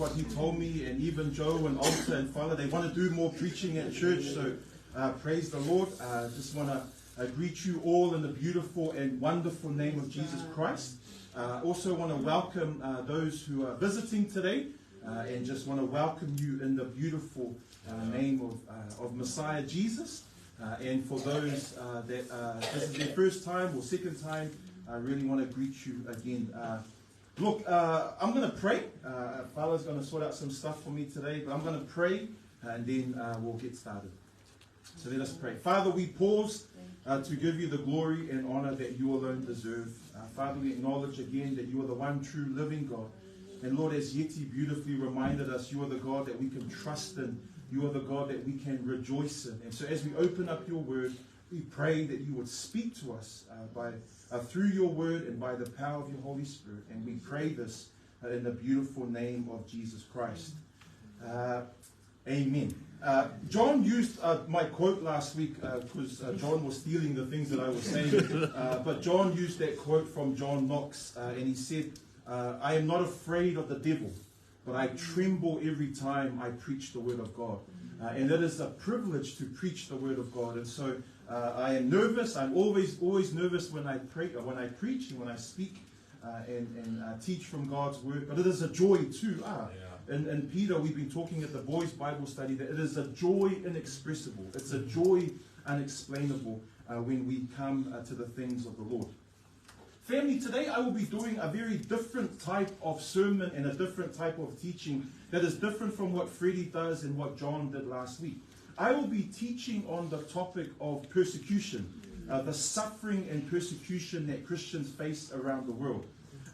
what he told me, and even Joe and Alta and Fala, they want to do more preaching at church, so praise the Lord. Just want to greet you all in the beautiful and wonderful name of Jesus Christ. Also want to welcome those who are visiting today, and just want to welcome you in the beautiful name of Messiah Jesus. And for those that this is their first time or second time, I really want to greet you again. Look, I'm going to pray. Fala's going to sort out some stuff for me today, but I'm going to pray and then we'll get started. So let us pray. Father, we pause to give you the glory and honor that you alone deserve. Father, we acknowledge again that you are the one true living God. And Lord, as Yeti beautifully reminded us, you are the God that we can trust in. You are the God that we can rejoice in. And so as we open up your word, we pray that you would speak to us through your word and by the power of your Holy Spirit. And we pray this in the beautiful name of Jesus Christ. Amen. John used my quote last week because John was stealing the things that I was saying. But John used that quote from John Knox, and he said, I am not afraid of the devil, but I tremble every time I preach the word of God. And it is a privilege to preach the word of God. And so I am nervous. I'm always nervous when I preach and when I speak and teach from God's word. But it is a joy too. And Peter, we've been talking at the boys' Bible study that it is a joy inexpressible. It's a joy unexplainable when we come to the things of the Lord. Family, today I will be doing a very different type of sermon and a different type of teaching that is different from what Freddie does and what John did last week. I will be teaching on the topic of persecution, the suffering and persecution that Christians face around the world.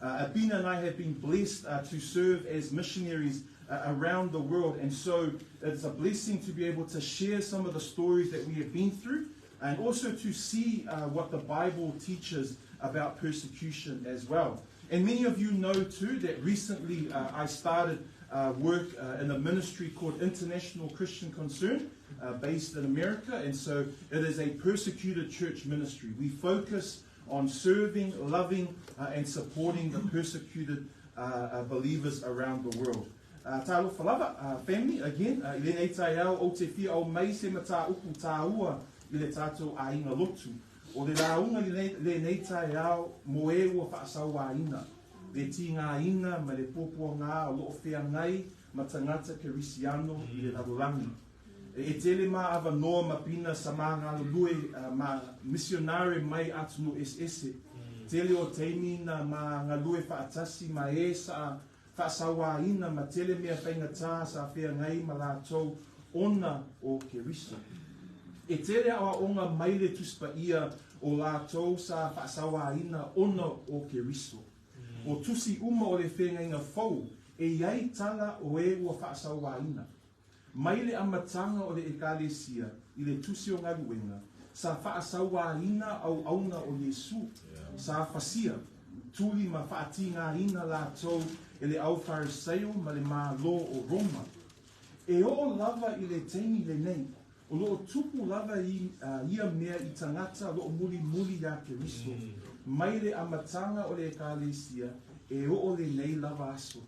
Abina and I have been blessed to serve as missionaries around the world, and so it's a blessing to be able to share some of the stories that we have been through, and also to see what the Bible teaches about persecution as well. And many of you know too that recently I started work in a ministry called International Christian Concern based in America, and so it is a persecuted church ministry. We focus on serving, loving, and supporting the persecuted believers around the world. Tālo whalava, family, again, I le tai au o te whia o mai se mata upu tāua I le tātou ainga lotu. O le raunga le nei tai au mo e ua whaasau ina. Le ti ngā ina ma le pōpua ngā o loo whea ngai ma tangata kerisiano I le rarurangi. E tele ma ava noa ma pina sa mā ngā lulue ma misionare mai atu no SS. Tele o teimina ma ngā lue whaatasi ma e sa whaasawa ina ma tele mea whaingatā sa whea ngai ma lātou ona o kerisa. E tere awa o ngā maile tuspa ia o lātou sa whaasawa ina ona o keriso. O tusi uma o le whenga inga whau e iai tala o e ua whaasawa ina. Maile amatanga o le ekalesia I le tusi o ngā ruenga sa whaasawa ina au auna o Yesu sa whasia tuli ma whaati ngā ina lātou e le au Phariseo ma le mā lo o Roma. E o lava I le teini le nei o loo tupu lava ia mea I tangata loo muli ya keriso. Maile amatanga o le ekalesia e o le nei lava aso.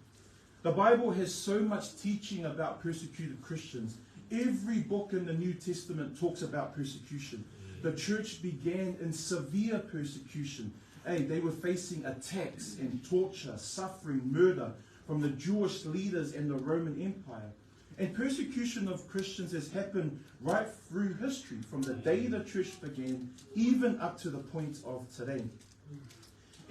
The Bible has so much teaching about persecuted Christians. Every book in the New Testament talks about persecution. The church began in severe persecution. They were facing attacks and torture, suffering, murder from the Jewish leaders and the Roman Empire. And persecution of Christians has happened right through history, from the day the church began, even up to the point of today.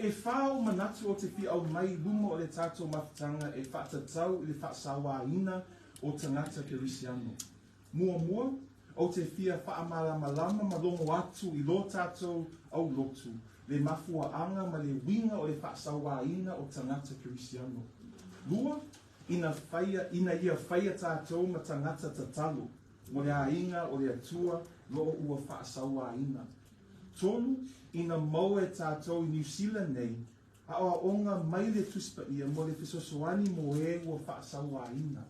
E whao manatu o te whia au mai luma o le tātou mawhitanga e whaatatau I le whaasawa ina o tangata kerisiano. Mua, o te whia whaamalamalama malongo atu I lo tātou au lotu, le mafua anga ma le winga o le whaasawa ina o tangata kerisiano. Lua, ina ia whaia tātou ma tangata tatalo, mo le ainga o le atua lo ua whaasawa ina. Tonu, ina mau e tātou I New Zealand nei, a oa onga mai le tuspa ia mo le fisosoani mo e ua whaasawa ina.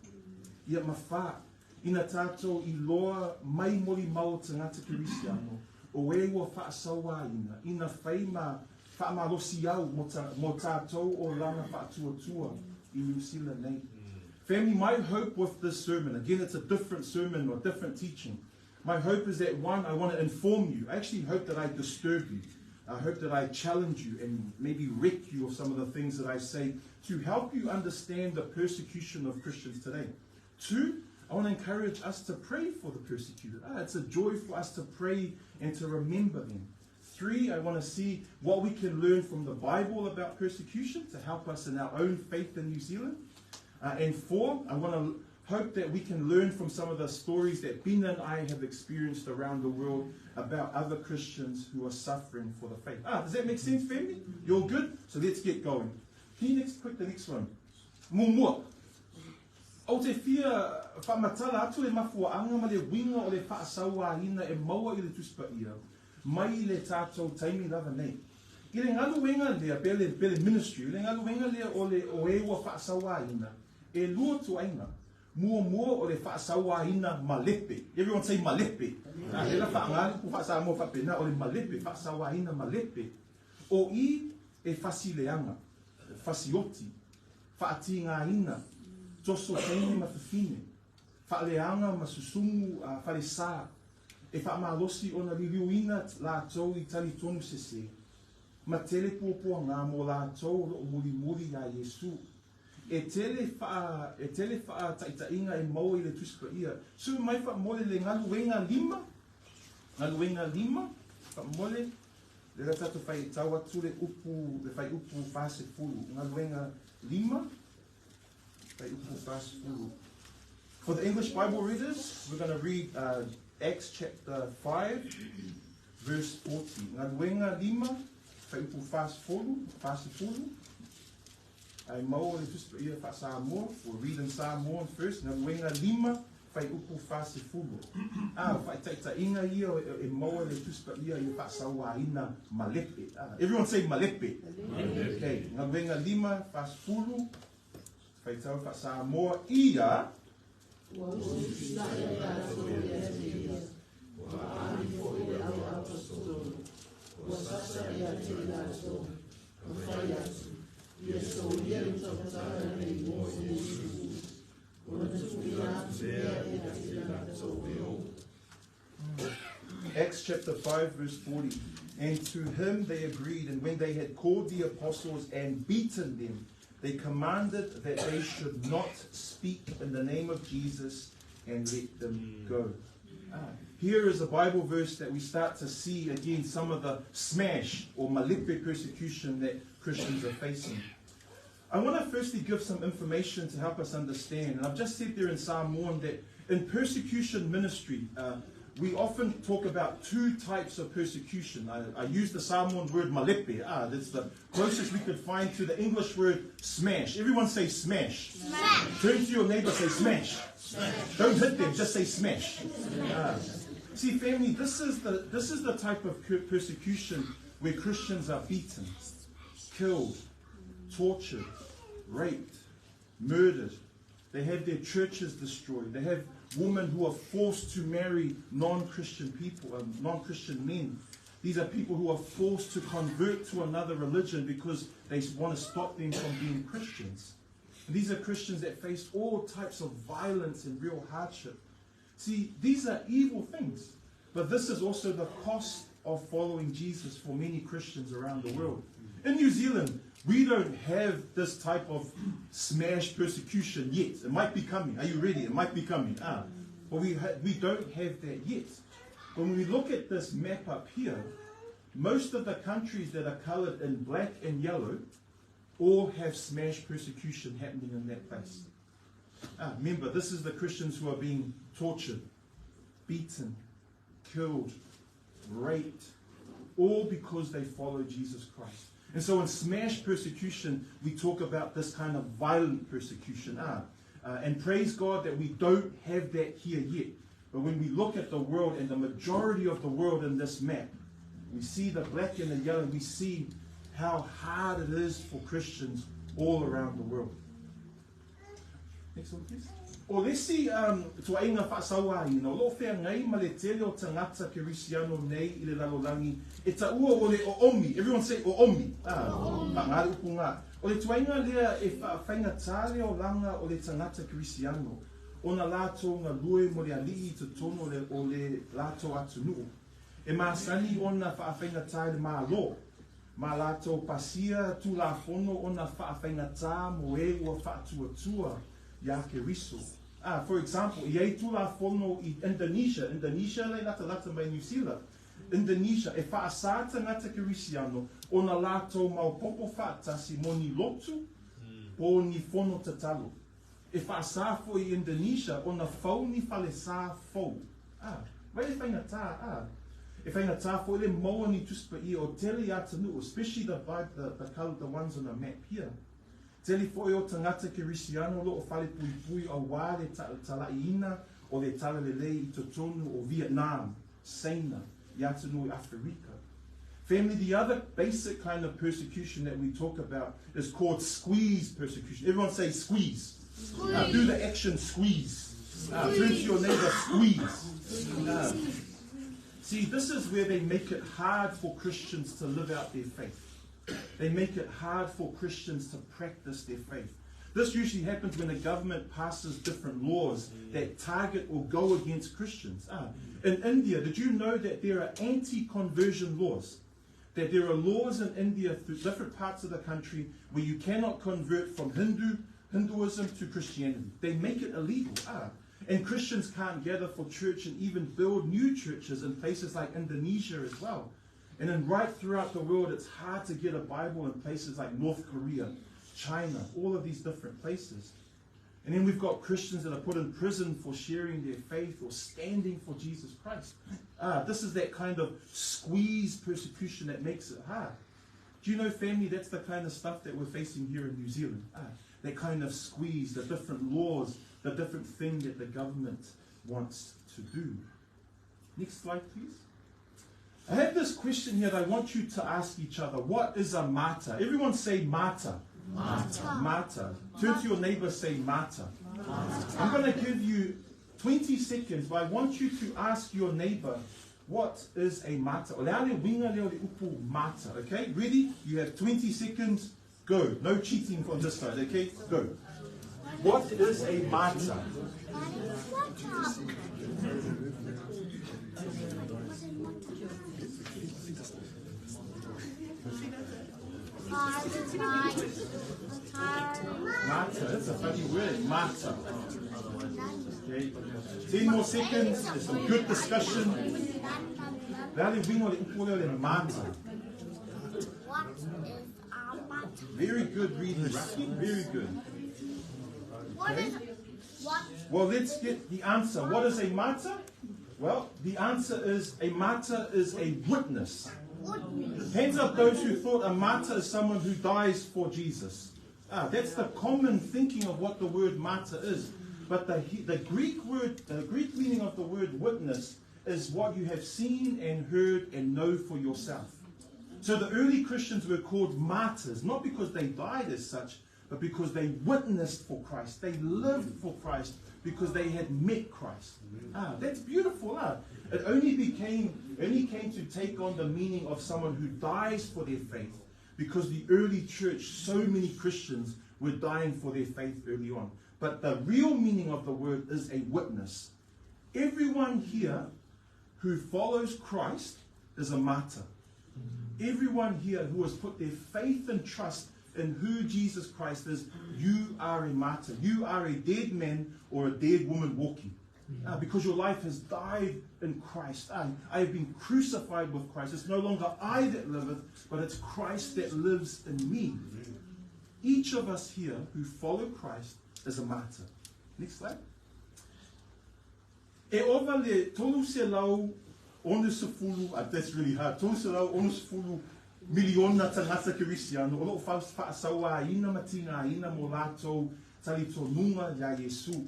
Ia mawha, ina tātou I loa mai mori mau tangata kerisiano, o e ua whaasawa ina whai ma whaamalosi au mo tātou o lana whaatuatua I New Zealand nei. Family, my hope with this sermon, again, it's a different sermon or different teaching. My hope is that, one, I want to inform you. I actually hope that I disturb you. I hope that I challenge you and maybe wreck you of some of the things that I say to help you understand the persecution of Christians today. Two, I want to encourage us to pray for the persecuted. It's a joy for us to pray and to remember them. Three, I want to see what we can learn from the Bible about persecution to help us in our own faith in New Zealand. And four, I want to hope that we can learn from some of the stories that Bina and I have experienced around the world about other Christians who are suffering for the faith. Does that make sense, family? You all good? So let's get going. Can you click the next one? Mumua. O te fia whamatala atu le mafuaanga ma le winga o le whaasawaina e maua I le tuspa ia. Mai le tātou taimi lava nei. I le ngalu wenga lea pele ministry, le ngalu wenga lea o le o ewa whaasawaina. E lua tuaina. Mua o le whaasawaina malepe. Everyone say malepe. Lela whaangari ku whaasawa mua whapena o le malepe, whaasawaina malepe. O I e whasileanga, whasioti, whaatingaina, toso teine ma whiwhine, whaaleanga ma susungu whalesa, e whaamalosi o na liliuina lātou I tali tonu sese. Ma tele pōpua ngā mō lātou lo muri a Yesu. E tele wha taitainga e mau I le tuspa ia. Su mai wha mole le ngaluenga lima. Ngaluenga lima. Wha mole. Le ratatu whai taua tu le upu, le whai upu whase furu. Ngaluenga lima. Whai upu whase furu. For the English Bible readers, we're going to read Acts chapter 5, verse 40. Ngaluenga lima. Whai upu whase furu. Ai mau le tuspa ia wha Samoa. We'll read in Samoan first. Nga wenga lima whai upu whase fulu. Whai taitainga ia e mau le tuspa ia I wha sawaina malepe. Everyone say malepe. Okay. Nga wenga lima whase fulu. Whai tau wha Samoa ia. Acts chapter 5 verse 40. And to him they agreed, and when they had called the apostles and beaten them, they commanded that they should not speak in the name of Jesus and let them go. Here is a Bible verse that we start to see again some of the smash or malepe persecution that Christians are facing. I want to firstly give some information to help us understand. And I've just said there in Samoan that in persecution ministry, we often talk about two types of persecution. I use the Samoan word malepe. That's the closest we could find to the English word smash. Everyone say smash. Smash. Turn to your neighbor, say smash. Smash. Don't hit them, just say smash. See, family, this is the type of persecution where Christians are beaten, killed, tortured, raped, murdered. They have their churches destroyed. They have women who are forced to marry non-Christian people, non-Christian men. These are people who are forced to convert to another religion because they want to stop them from being Christians. And these are Christians that face all types of violence and real hardship. See, these are evil things. But this is also the cost of following Jesus for many Christians around the world. In New Zealand, we don't have this type of smash persecution yet. It might be coming. Are you ready? It might be coming. But we don't have that yet. When we look at this map up here, most of the countries that are coloured in black and yellow all have smash persecution happening in that place. Remember, this is the Christians who are being tortured, beaten, killed, raped, all because they follow Jesus Christ. And so in smash persecution, we talk about this kind of violent persecution. And praise God that we don't have that here yet. But when we look at the world and the majority of the world in this map, we see the black and the yellow, we see how hard it is for Christians all around the world. Next one, please. O lesi tua inga whaasawa i no lo whea ngai ma le tele o tangata Kirisiano nei I le lalolangi e ta ua o le o omi. Everyone say o omi. Ngāri upu ngā. O le tuainga lea e whainga tāle o langa o le tangata Kirisiano, o na lātou ngā lue mo le alii te tono o le lātou atu nuu. E māsani o na whainga tāle mā lo, mā lātou pasia tū la whono o na whainga tā mo e ua whaatua ia ke riso. For example, i ei tū la whono I Indonesia le lata mai New Zealand, Indonesia, e whaasāta ngata Kirisiano, o na lātou maupopo whaatasi mo ni lotu, o ni whono tatalo. E whaasā fo I Indonesia, o na whau ni whale sā whau. Vai e whainga tā, e whainga tā fo le moa ni tuspa I o tele atanu, especially the ones on the map here. Tele fo I o tangata Kirisiano, lo o whale pui o wā le talaiina, o le tala lelei I totonu o Vietnam, Saina, Yatanu Africa. Family, the other basic kind of persecution that we talk about is called squeeze persecution. Everyone say squeeze. Do the action squeeze. Turn to your neighbor, squeeze. See, this is where they make it hard for Christians to live out their faith. They make it hard for Christians to practice their faith. This usually happens when a government passes different laws that target or go against Christians. In India, did you know that there are anti-conversion laws? That there are laws in India through different parts of the country where you cannot convert from Hinduism to Christianity. They make it illegal. And Christians can't gather for church and even build new churches in places like Indonesia as well. And then right throughout the world, it's hard to get a Bible in places like North Korea, China, all of these different places. And then we've got Christians that are put in prison for sharing their faith or standing for Jesus Christ. This is that kind of squeeze persecution that makes it hard. Do you know, family, that's the kind of stuff that we're facing here in New Zealand. That kind of squeeze, the different laws, the different thing that the government wants to do. Next slide, please. I have this question here that I want you to ask each other. What is a martyr? Everyone say martyr. Martyr. Turn to your neighbor, say martyr. I'm going to give you 20 seconds, but I want you to ask your neighbor, what is a martyr? Okay, ready? You have 20 seconds. Go. No cheating on this side, okay? Go. What is a martyr? Martyr, that's a funny word, martyr. Okay, 10 more seconds, there's some good discussion. Very good reading, Rocky, very good. Okay. Well, let's get the answer. What is a martyr? Well, the answer is a martyr is a witness. Hands up those who thought a martyr is someone who dies for Jesus. That's the common thinking of what the word martyr is. But the Greek meaning of the word witness is what you have seen and heard and know for yourself. So the early Christians were called martyrs, not because they died as such, but because they witnessed for Christ. They lived for Christ because they had met Christ. That's beautiful. It only came to take on the meaning of someone who dies for their faith, because the early church, so many Christians were dying for their faith early on. But the real meaning of the word is a witness. Everyone here who follows Christ is a martyr. Everyone here who has put their faith and trust in who Jesus Christ is, you are a martyr. You are a dead man or a dead woman walking. Because your life has died in Christ. I have been crucified with Christ. It's no longer I that liveth, but it's Christ that lives in me. Each of us here who follow Christ is a martyr. Next slide. E ova le tolu se lau onu se fulu, that's really hard, tolu se lau onu se fulu miliona tangata Kirisiano, o loo whaasawa ina matina ina mo latou tali tonunga ya Yesu.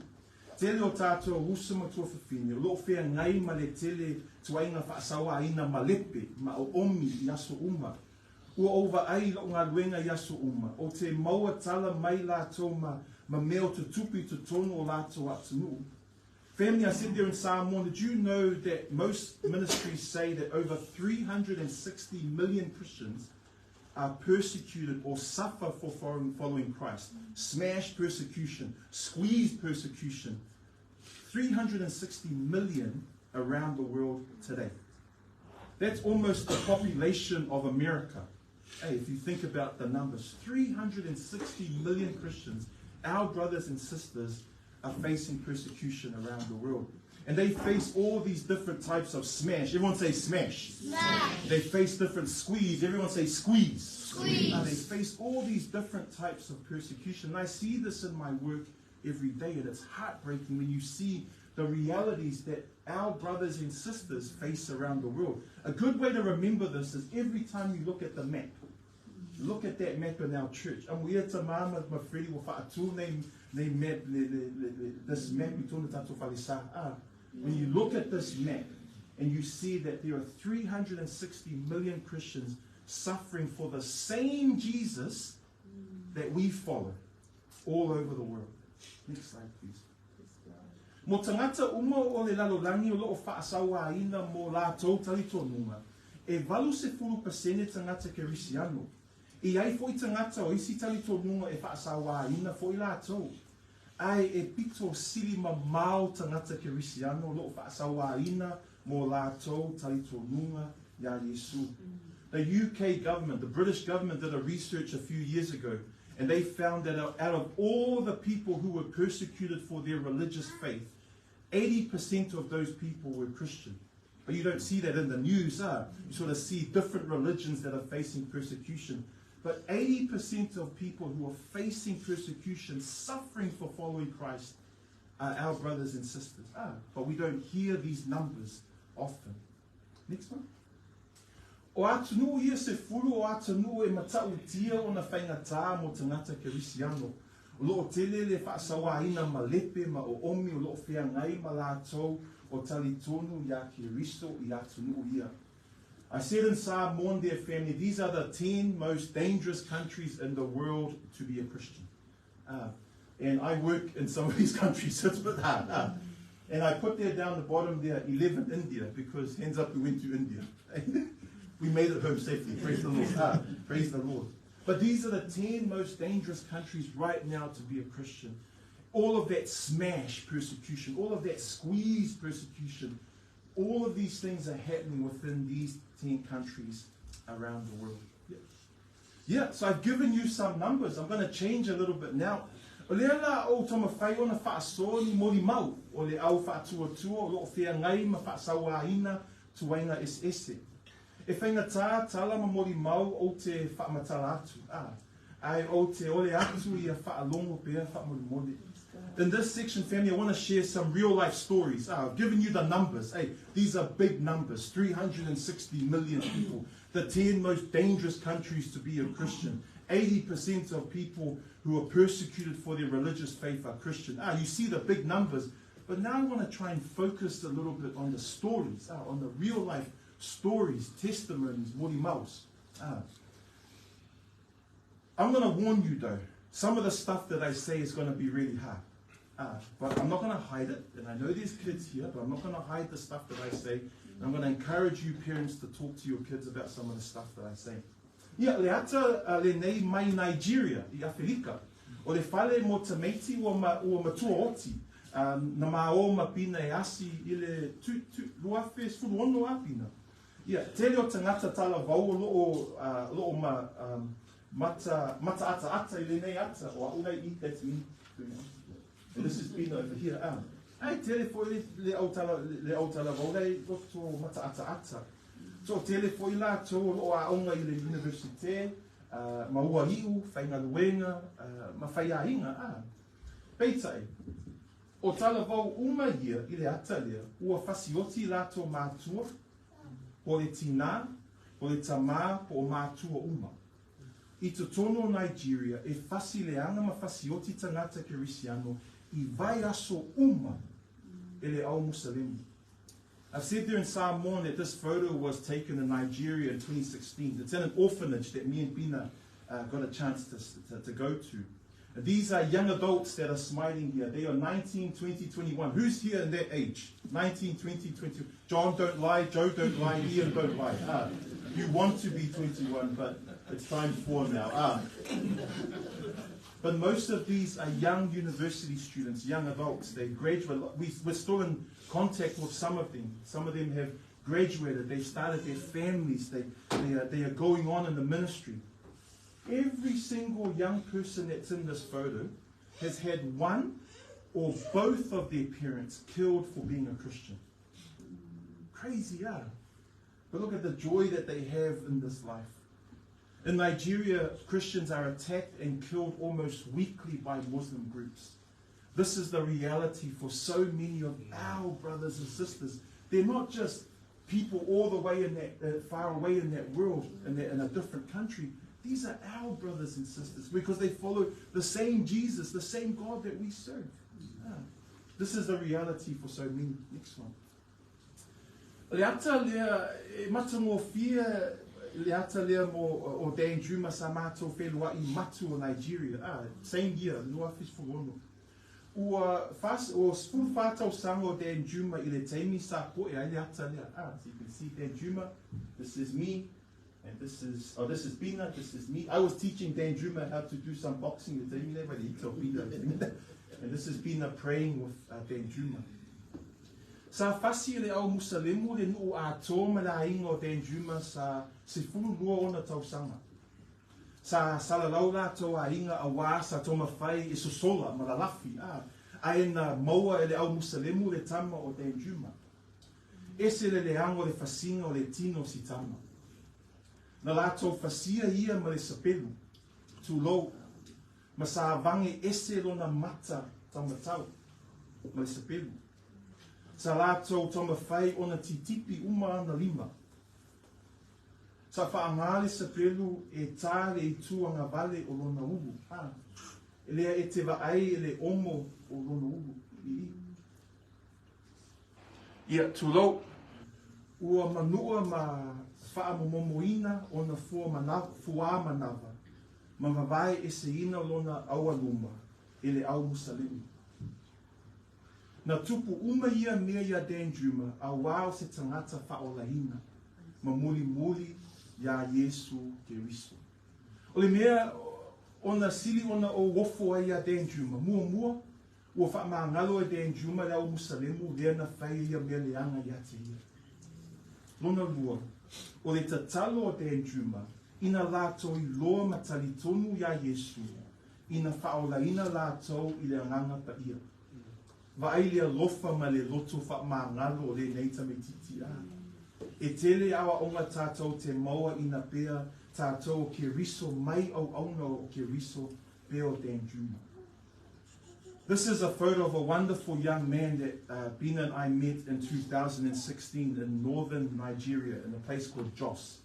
Tele o tātou usama tua whiwhine, o loo whea ngai ma le tele tuainga whaasawa ina malepe, ma o omi yaso uma. Ua ova ai lo ngā luenga yaso uma, o te maua tala mai lātou ma meo te tupi te tono o lātou atunu. Family, I said there in Samoan, did you know that most ministries say that over 360 million Christians are persecuted or suffer for following Christ. Smash persecution, squeeze persecution. 360 million around the world today. That's almost the population of America. Hey, if you think about the numbers, 360 million Christians, our brothers and sisters, are facing persecution around the world. And they face all these different types of smash. Everyone say smash. Smash. They face different squeeze. Everyone say squeeze. Squeeze. They face all these different types of persecution. And I see this in my work every day, and it's heartbreaking when you see the realities that our brothers and sisters face around the world. A good way to remember this is every time you look at the map. Look at that map in our church. This map, when you look at this map and you see that there are 360 million Christians suffering for the same Jesus that we follow all over the world. Next slide, please. Mo tangata uma o le lalolangi o loo whaasawa ina mo lātou talitonunga. E valu se furu pasene tangata kerisiano. I ai foi tangata o isi talitonunga e whaasawa ina foi lātou. Ai e pito sili mamau tangata kerisiano loo whaasawa ina mo lātou talitonunga ya Yesu. The UK government, the British government did a research a few years ago, and they found that out of all the people who were persecuted for their religious faith, 80% of those people were Christian. But you don't see that in the news. You sort of see different religions that are facing persecution. But 80% of people who are facing persecution, suffering for following Christ, are our brothers and sisters. But we don't hear these numbers often. Next one. O atunu ia se furu o atunu e matau tia o na whaingatā mo tangata kerisiano. O loo tele le whaasawaina ma lepe ma o omi o loo whiangai ma lātou o talitonu ia keristo I atunu ia. I said in Samoan, their family, these are the 10 most dangerous countries in the world to be a Christian. And I work in some of these countries, so it's a bit hard. And I put there down the bottom there, 11 India, because hands up, we went to India. We made it home safely. Praise the Lord. Praise the Lord. But these are the 10 most dangerous countries right now to be a Christian. All of that smash persecution, all of that squeeze persecution, all of these things are happening within these 10 countries around the world. Yeah, so I've given you some numbers. I'm going to change a little bit now. O le ala o toma whai ona whaaso ni mori mau. O le au whaatuatua o loo whea ngai ma whaasawaina tuaina ese. E whaingatā tala ma mori mau o te whaamatala atu. Ai o te ole atu I a whaalongo pēr whaamori. In this section, family, I want to share some real life stories. I've given you the numbers. Hey, these are big numbers. 360 million people. The 10 most dangerous countries to be a Christian. 80% of people who are persecuted for their religious faith are Christian. You see the big numbers. But now I want to try and focus a little bit on the stories, on the real life stories, testimonies, mori maus. I'm going to warn you though, some of the stuff that I say is going to be really hard. But I'm not going to hide it. And I know there's kids here, but I'm not going to hide the stuff that I say. And I'm going to encourage you parents to talk to your kids about some of the stuff that I say. Ia, le ata le nei mai Nigeria, I Afrika. O le whale mo tamaiti o matua oti. Na mao mapina e asi I le ruafe sfuruono apina. Ia, tele o tangata tala vau o loo mata ata I le nei ata. O aunai I, that's me. And this has been over here. Ai tele foi le autala vau rei roto mata ata. So tele foi la to o aunga I le universite, maua iu, whainga luenga, ma whaiainga. Peitai. O tala vau uma ia I le ata lea, ua whasioti la to mātua, po le tina, po le tamā, po mātua uma. I te tono Nigeria, e whasi leanga ma whasioti tangata kerisiano, I vai aso uma, e le au Musalemu. I've said there in Samoan that this photo was taken in Nigeria in 2016. It's in an orphanage that me and Pina got a chance to go to. And these are young adults that are smiling here. They are 19, 20, 21. Who's here in that age? 19, 20, 20. John, don't lie. Joe, don't lie. Ian, don't lie. You want to be 21, but It's time 4 now. But most of these are young university students, young adults. They graduate. We're still in contact with some of them. Some of them have graduated. They've started their families. They are going on in the ministry. Every single young person that's in this photo has had one or both of their parents killed for being a Christian. Crazy, yeah. But look at the joy that they have in this life. In Nigeria, Christians are attacked and killed almost weekly by Muslim groups. This is the reality for so many of our brothers and sisters. They're not just people all the way in that far away in that world, in a different country. These are our brothers and sisters because they follow the same Jesus, the same God that we serve. Yeah. This is the reality for so many. Next one. Leata lea matamorphia. Leata lea mo o Danjuma sa mātou whenua I matu o Nigeria. Same year, noa fish for one. O spul whātau sanga o Danjuma I le teimi sa poe ai leata lea. So you can see Danjuma, this is me, and this is Bina, this is me. I was teaching Danjuma how to do some boxing with Bina, but he told Bina. And this is Bina praying with Danjuma. Sa fasi le au musalemu le nuu a tōma la inga o Danjuma sa se fulu lua ona tausanga. Sa salalau la tō a inga a wā sa tōma whai e sosola malalafi. Aina maua e le au musalemu le tama o Danjuma. Ese le leango le fasinga o le tino si tama. Na la tō fasia ia ma le sapelu. Tu lou. Ma sa avange ese lona mata tamatau. Ma le sapelu. Sa lātou toma whai ona titipi uma ana lima. Sa whaangale sa pelu e tāre I tuanga vale o lona ulu. E lea e te waai e le omo o lona ulu. Ia tūlau, ua manua ma whaamomomoina ona fua manawa. Ma mawai e se ina lona awaluma e le au musalemu. Na tupu uma ia mea ia Danjuma a wao se tangata whaolahina ma muli ia Yesu Keriso. O le mea ona sili ona o wofo ai ia Danjuma. Mua ua whaamangalo e Danjuma le au musalemu lea na whai ia mea leanga ia te ia. Lona lua, o le tatalo o Danjuma ina lātou I loa matali tonu ia Yesu ina whaolahina lātou I le anganga pa ia. Vaailia lofa ma le loto whaamangalo o le neita me titi a. E tele awa onga tātou te maua ina pea tātou ke riso mai au auna o ke riso peo Danjuma. This is a photo of a wonderful young man that Bina and I met in 2016 in northern Nigeria in a place called Jos.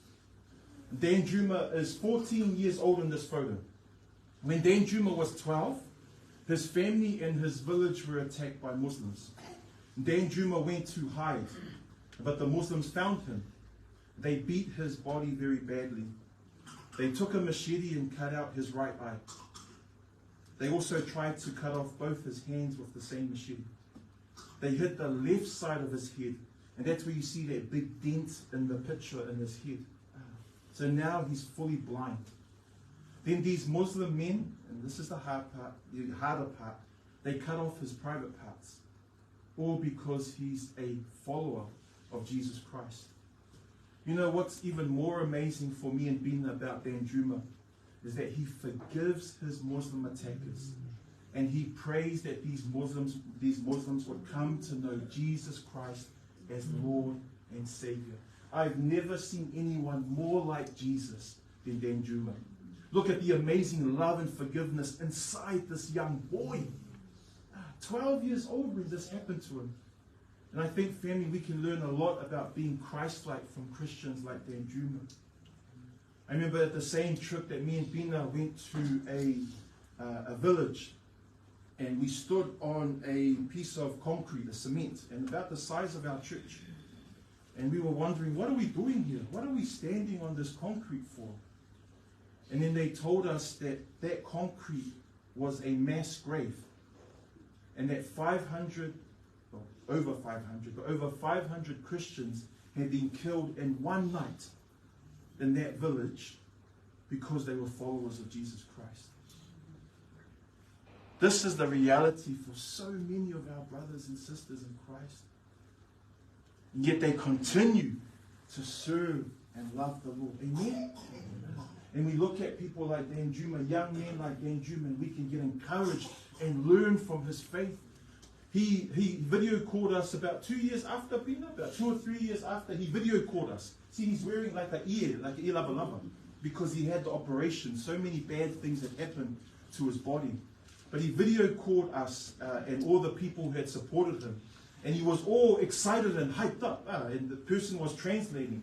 Danjuma is 14 years old in this photo. When Danjuma was 12, his family and his village were attacked by Muslims. Danjuma went to hide, but the Muslims found him. They beat his body very badly. They took a machete and cut out his right eye. They also tried to cut off both his hands with the same machete. They hit the left side of his head, and that's where you see that big dent in the picture in his head. So now he's fully blind. Then these Muslim men, and this is the hard part, the harder part, they cut off his private parts, all because he's a follower of Jesus Christ. You know what's even more amazing for me and Bina about Danjuma is that he forgives his Muslim attackers, and he prays that these Muslims would come to know Jesus Christ as Lord and Savior. I've never seen anyone more like Jesus than Danjuma. Look at the amazing love and forgiveness inside this young boy. 12 years old when this happened to him. And I think, family, we can learn a lot about being Christ-like from Christians like Danjuma. I remember at the same trip that me and Bina went to a village, and we stood on a piece of concrete, a cement, and about the size of our church. And we were wondering, what are we doing here? What are we standing on this concrete for? And then they told us that that concrete was a mass grave, and that over 500 Christians had been killed in one night in that village because they were followers of Jesus Christ. This is the reality for so many of our brothers and sisters in Christ. And yet they continue to serve and love the Lord. Amen? And we look at people like Dan Juma, young men like Dan Juma, and we can get encouraged and learn from his faith. He video called us about 2 years after, Pina, about 2 or 3 years after, he video called us. See, he's wearing like an ear lava lava, because he had the operation. So many bad things had happened to his body. But he video called us and all the people who had supported him. And he was all excited and hyped up. And the person was translating.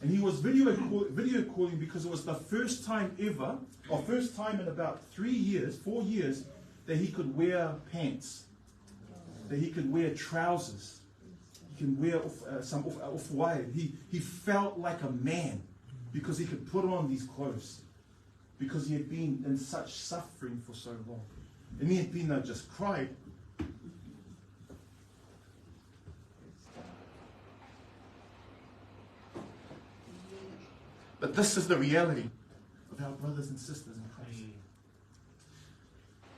And he was video calling because it was the first time ever, or first time in about 4 years, that he could wear pants, that he could wear trousers, he can wear some off-white. He felt like a man because he could put on these clothes, because he had been in such suffering for so long. And me and Pina just cried. But this is the reality of our brothers and sisters in Christ.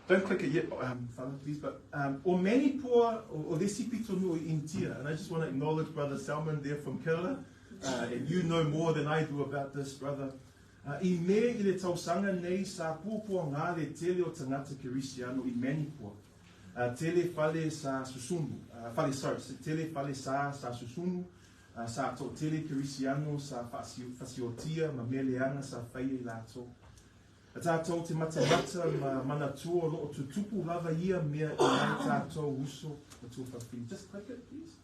Don't click it yet, Father, please. But o many poa o lesi pitonu in tia, and I just want to acknowledge Brother Salman there from Canada. And you know more than I do about this, brother. I me I le tausanga nei sa pupua ngā le tele o tangata Kirisiano I meni poa. Tele fale sa susunu. Tele fale sa susunu. Sa to tele Kirisiano sa fasiotia ma meleana sa whaia I lato. Tātou te matamata ma manatua lo o tutupu lava ia mea I ai tātou uso o tō whawhini. Just click it, please.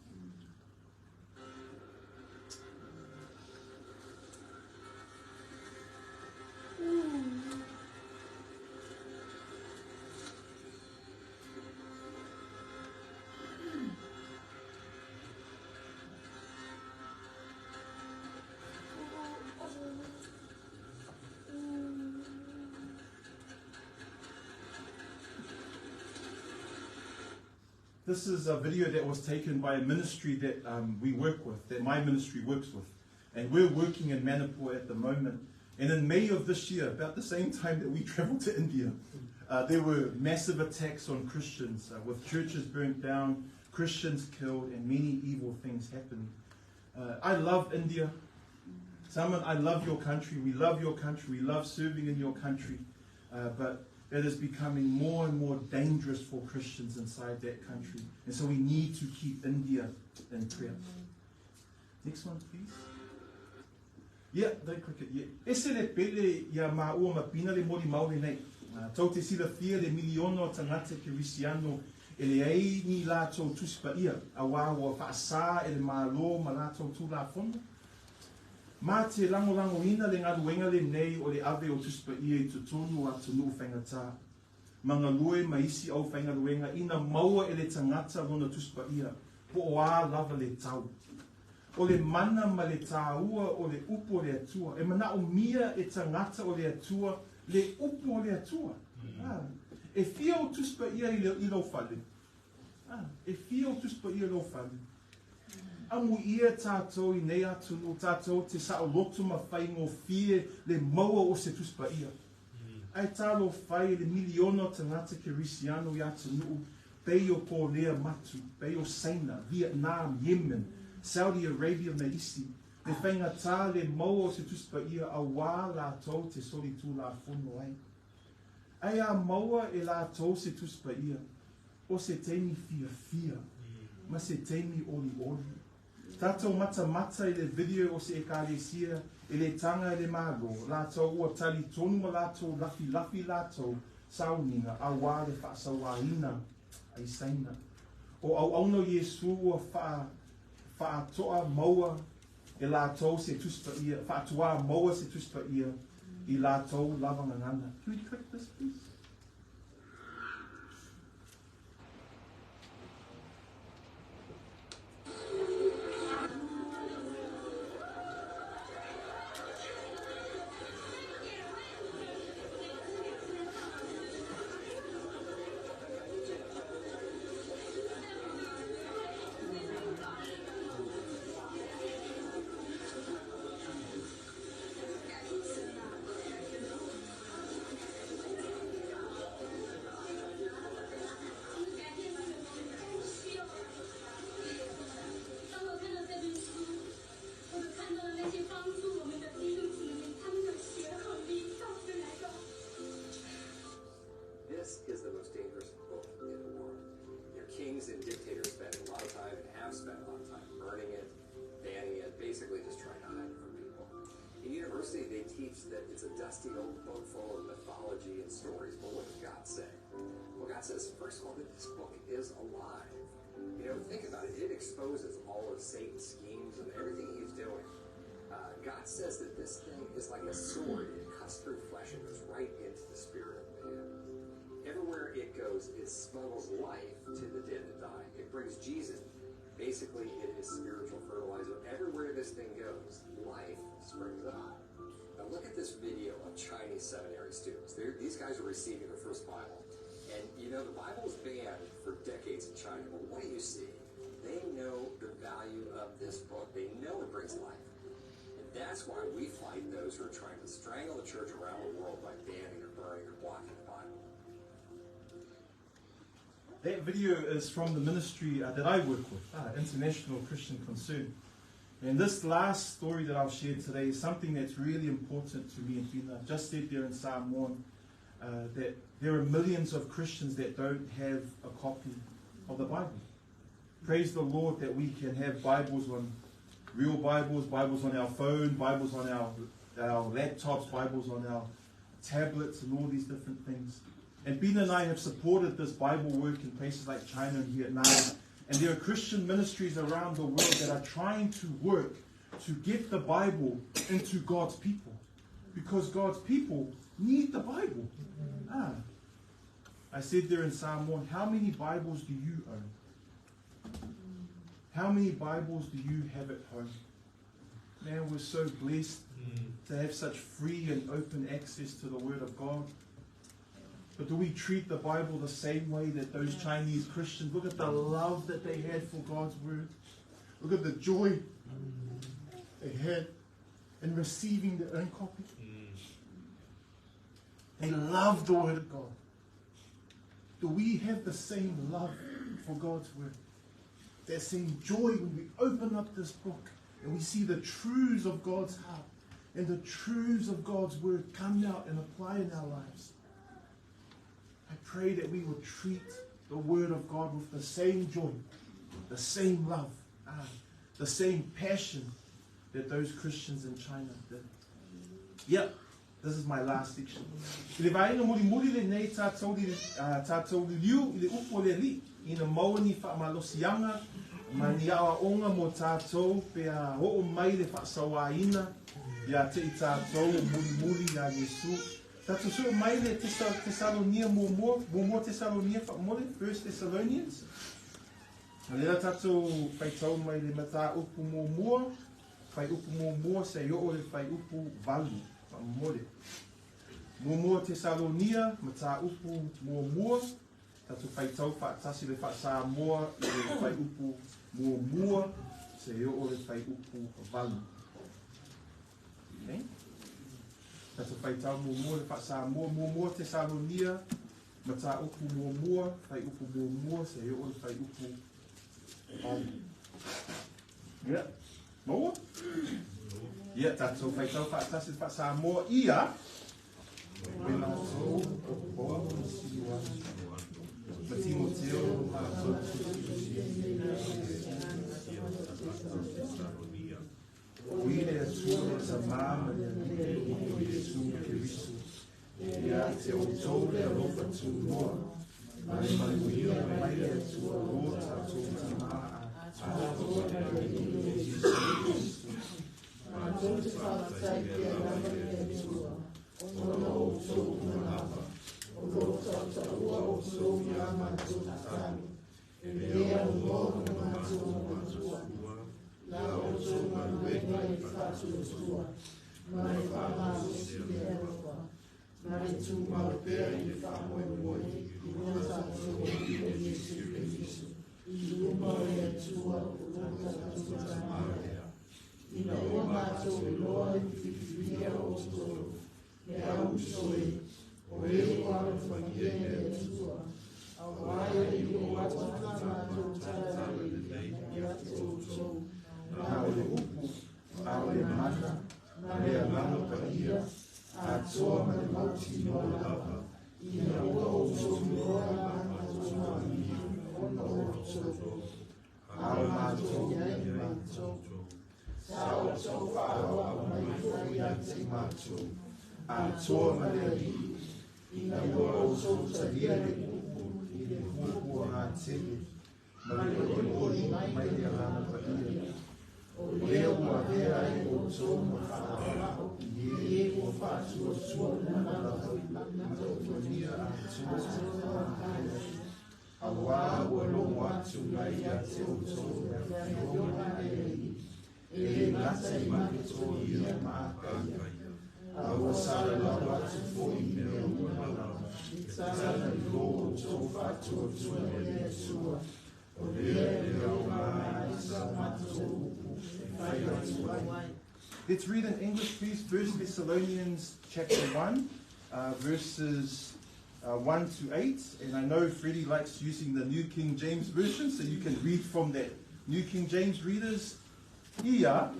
This is a video that was taken by a ministry that we work with, that my ministry works with. And we're working in Manipur at the moment. And in May of this year, about the same time that we traveled to India, there were massive attacks on Christians, with churches burnt down, Christians killed, and many evil things happened. I love India. Samoan, I love your country. We love your country. We love serving in your country. But it is becoming more and more dangerous for Christians inside that country. And so we need to keep India in prayer. Next one, please. Yeah, don't click it yet. Ese le pele ya maua mapina le mori maure nei. Tau te sila fia le miliono tangata Kirisiano e le ai ni lātou tuspa ia. A wāua whaasā e le mālo ma lātou tū la fono. Mā te lango ina le ngaruenga le nei o le ave o tuspa ia I tutonu a tunu whaingatā. Manga lue maisi au whaingaruenga ina maua e le tangata lona tuspa ia. Po o a lava le tau. O le mana ma le tāua o le upo o le atua. E mana o mia e tangata o le atua, le upo o le atua. E fia o tuspa ia I lau whale. E fia o tuspa ia lau whale. Amu ia tātou I nei atu no tātou te sa o lotu ma whai ngō fie le maua o se tuspa ia. Ai tālo whai le miliono tangata Kirisiano I atu no, pei o ko lea matu, pei o Saina, Vietnam, Yemen, Saudi Arabia me isi. Le whainga tā le maua o se tuspa ia a wā lātou te sori tū la whono ai. Ai a maua e lātou se tuspa ia, o se teimi fia, ma se teimi oli. Tātou mata I le video o se ekalesia, e le tanga e le mālo, lātou ua tali tonu ma lātou lafi lātou, saunina, a wā le whaasawaina, ai saina. O au auno Yesu ua whaatoa maua e lātou se tuspa ia, whaatoa maua se tuspa ia, I lātou lavanga ngana. Can we click this, please? teach that it's a dusty old book full of mythology and stories. But what does God say? Well, God says, first of all, that this book is alive. You know, think about it. It exposes all of Satan's schemes and everything he's doing. God says that this thing is like a sword. It cuts through flesh and goes right into the spirit of man. Everywhere it goes, it smuggles life to the dead and dying. It brings Jesus. Basically, it is spiritual fertilizer. Everywhere this thing goes, life springs up. Now look at this video of Chinese seminary students. These guys are receiving their first Bible. And you know, the Bible was banned for decades in China, but what do you see? They know the value of this book. They know it brings life. And that's why we fight those who are trying to strangle the church around the world by banning or burning or blocking the Bible. That video is from the ministry that I work with, International Christian Concern. And this last story that I'll share today is something that's really important to me. And I've just said there in Samoan that there are millions of Christians that don't have a copy of the Bible. Praise the Lord that we can have Bibles on real Bibles, Bibles on our phone, Bibles on our laptops, Bibles on our tablets, and all these different things. And Bina and I have supported this Bible work in places like China and Vietnam. And there are Christian ministries around the world that are trying to work to get the Bible into God's people. Because God's people need the Bible. I said there in Samoan, how many Bibles do you own? How many Bibles do you have at home? Man, we're so blessed to have such free and open access to the Word of God. But do we treat the Bible the same way that those Chinese Christians? Look at the love that they had for God's Word. Look at the joy they had in receiving their own copy. They love the Word of God. Do we have the same love for God's Word? That same joy when we open up this book and we see the truths of God's heart and the truths of God's Word come out and apply in our lives. I pray that we will treat the Word of God with the same joy, the same love, the same passion that those Christians in China did. Yep, this is my last section. Le vai no muri le nei tātou liu i le upo le li i na mauni whaamalosianga ma ni awa onga mo tātou pea ho'o mai le whaasawaina ia te i tātou muri la Yesu. Tātou so mai le Thessalonians mo Thessalonians whaamole, 1 Thessalonians. Lera tātou whaitau mai le mata upu mua, whai upu mua se yo'o le whai upu valu. Mua Thesalonia, mata upu mua, tatu whaitau whaatasi le whaasa mua i le whai upu mua, se o le whai upu valu. Okay? Tatu whaitau mua le whaasa mua Thesalonia, mata upu mua, whai upu mua, se o le whai upu valu. Yeah. Mua? Yeah, tātou whaitau whaatasi whaasa mua ia, when I told of Paul and Siwa, but Timoteo, we are told as a mama, and we are soon to Risu. We are told a lot to more. I we are made to a lot to Tama. I told the outside the Ono so napa, ono so so yama to tatami, ea umo matua, la oso manuega I fatu sua, mai fama usielva, mai tu malpea I famo e moi, inota so Yesu, iluma e tua ulota tua marea, ina oma to Lord vivia osto. Soy, o igual familia tua, awaya I watana to aule upu, aule mana, nalea mano paia, atoma de mauti no lava, ina o so loa ono so, alma to yai manto, Let's read in English, please. 1 Thessalonians chapter 1, verses 1 to 8. And I know Freddie likes using the New King James Version, so you can read from that. New King James readers, Ia.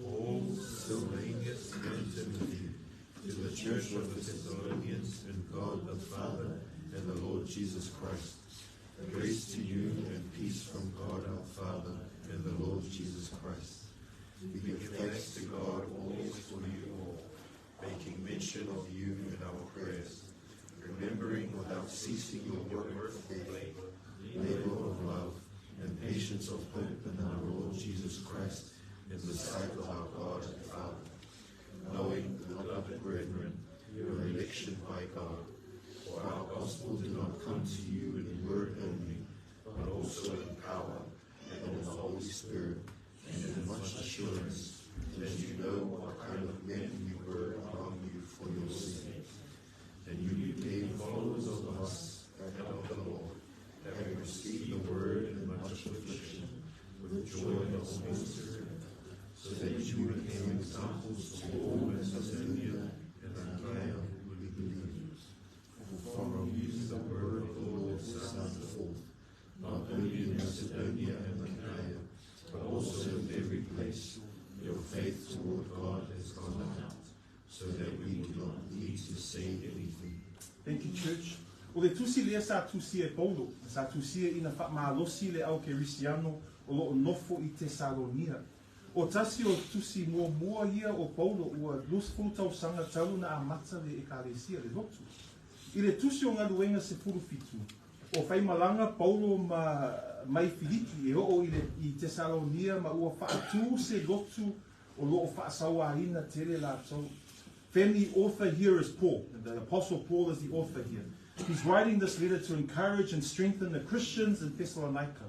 Paul, Silvanus, and Timothy, to the church of the Thessalonians, and God the Father and the Lord Jesus Christ. Grace to you and peace from God our Father and the Lord Jesus Christ. We give thanks to God always for you all, making mention of you in our prayers, remembering without ceasing your work of faith, labor of love, and patience of hope in our Lord Jesus Christ in the sight of our God and Father, knowing, beloved brethren, your election by God. For our gospel did not come to you in word only, but also in power and in the Holy Spirit, and in much assurance, that you know what kind of men we were among you for your sake. And you became followers of us and of the Lord, having received the word in much affliction, with joy of the Holy Spirit, so that you became examples to all Macedonia and Achaia who believe. For from you the word of the Lord sounded forth, not only in Macedonia and Achaia, but also in every place. Your faith toward God has gone out, so that we do not need to say anything. Thank you, church. O le tusi lea sa tusi e Paulo, sa tusi e ina whaamalosi le au kerisiano o lo nofo I Thessalonia. O tasi o tusi mua ia o Paulo ua lusfulu tau sanga talu na amata le ekalesia le lotu. I le tusi o ngaluenga se furu fitu. O whai malanga Paulo mai Filipi e o I Thessalonia ma ua whaatu se lotu o lo whaasawa ina tele la tau. Family author here is Paul. The Apostle Paul is the author here. He's writing this letter to encourage and strengthen the Christians in Thessalonica.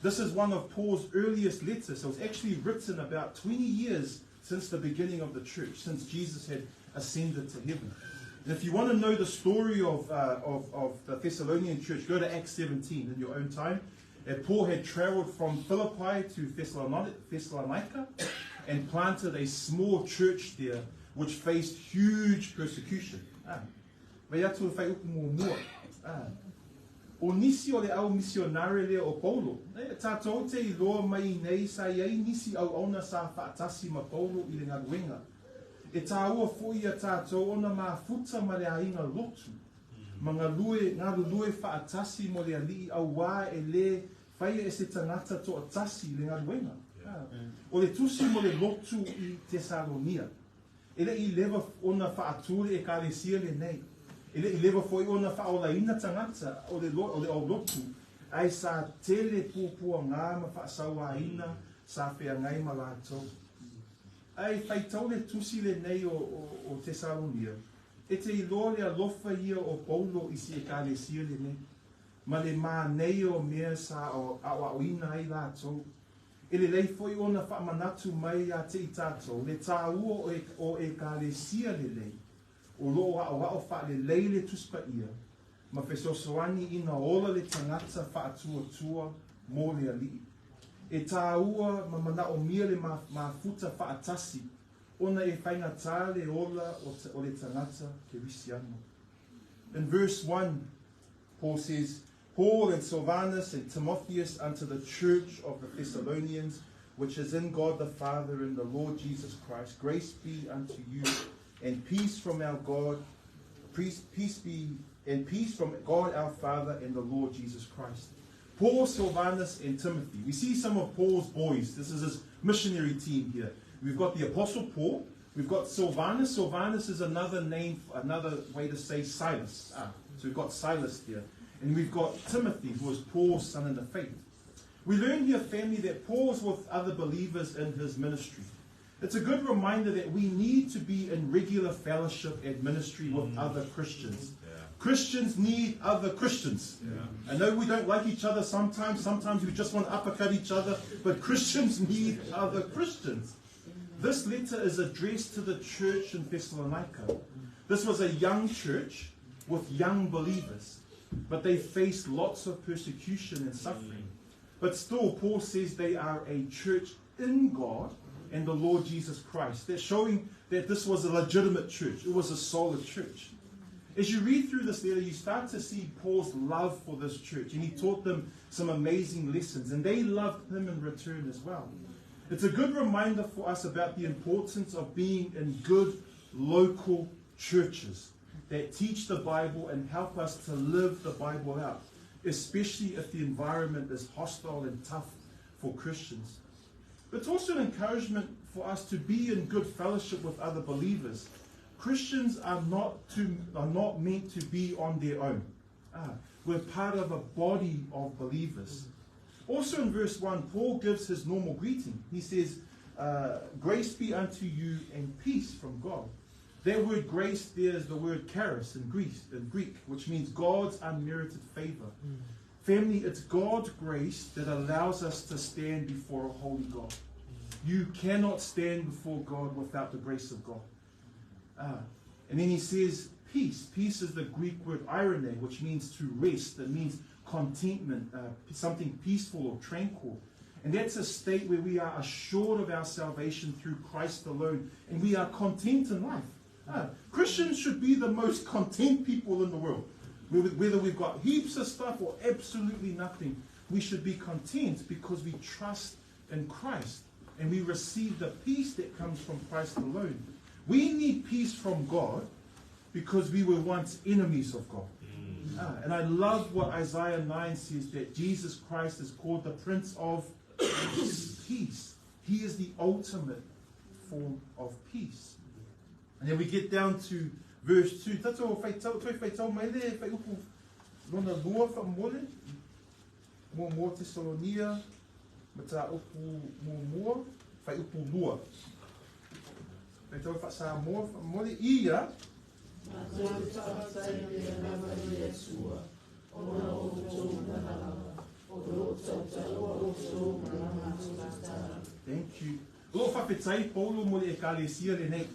This is one of Paul's earliest letters. So it's actually written about 20 years since the beginning of the church, since Jesus had ascended to heaven. And if you want to know the story of the Thessalonian church, go to Acts 17 in your own time. And Paul had traveled from Philippi to Thessalonica and planted a small church there, which faced huge persecution. O nisi o le au misionare le o Paulo. Tātou te I loa mai nei sa iei nisi au ona sa whaatasi ma Paulo I le ngaruenga. E tā ua fui a tātou ona ma futa ma le ainga lotu. Ma ngā lue whaatasi mo le alii au wā e le whaia e se tangata to atasi le ngaruenga. O le tusi mo le lotu I Thessalonia. E le I lewa ona whaatule e kālesia le nei. Ele I lewa foi ona whaolaina tangata o le au lotu. Ai sa tele pupua ngā ma whaasawa ina sa whea ngai ma lātou. Ai whaitau le tusi le nei o Thessalonia. E te iloa le alofa ia o Paulo I si e kālesia le nei. Ma le mā nei o mea sa o ina ai lātou. E le lei foi ona whaamanatu mai a te I tātou. Le tā ua o e kālesia le lei. O loa o wha le leile tuspa ia, ma fesosoani ina ola le tangata wha atua mo le ali. E tā ua ma mana o mia le ma futa wha atasi, ona e whainga tā le ola o le tangata kerisiano. In verse 1, Paul says, Paul and Silvanus and Timotheus unto the church of the Thessalonians, which is in God the Father and the Lord Jesus Christ, grace be unto you, and peace from our God, peace from God our Father and the Lord Jesus Christ. Paul, Silvanus, and Timothy. We see some of Paul's boys. This is his missionary team here. We've got the Apostle Paul. We've got Silvanus. Silvanus is another name, another way to say Silas. So we've got Silas here. And we've got Timothy, who was Paul's son in the faith. We learn here, family, that Paul's with other believers in his ministry. It's a good reminder that we need to be in regular fellowship and ministry with other Christians. Christians need other Christians. I know we don't like each other sometimes. Sometimes we just want to uppercut each other. But Christians need other Christians. This letter is addressed to the church in Thessalonica. This was a young church with young believers. But they faced lots of persecution and suffering. But still, Paul says they are a church in God and the Lord Jesus Christ. They're showing that this was a legitimate church. It was a solid church. As you read through this letter, you start to see Paul's love for this church. And he taught them some amazing lessons. And they loved him in return as well. It's a good reminder for us about the importance of being in good local churches that teach the Bible and help us to live the Bible out, especially if the environment is hostile and tough for Christians. It's also an encouragement for us to be in good fellowship with other believers. Christians are not meant to be on their own. We're part of a body of believers. Also in verse 1, Paul gives his normal greeting. He says, grace be unto you and peace from God. That word grace there is the word charis in Greek, which means God's unmerited favor. Family, it's God's grace that allows us to stand before a holy God. You cannot stand before God without the grace of God. And then he says peace. Peace is the Greek word irene, which means to rest. It means contentment, something peaceful or tranquil. And that's a state where we are assured of our salvation through Christ alone. And we are content in life. Christians should be the most content people in the world. Whether we've got heaps of stuff or absolutely nothing, we should be content because we trust in Christ. And we receive the peace that comes from Christ alone. We need peace from God because we were once enemies of God. And I love what Isaiah 9 says, that Jesus Christ is called the Prince of Peace. He is the ultimate form of peace. And then we get down to verse 2. Thank you. Lo whawhetai Paulo mo le ekalesia le nei.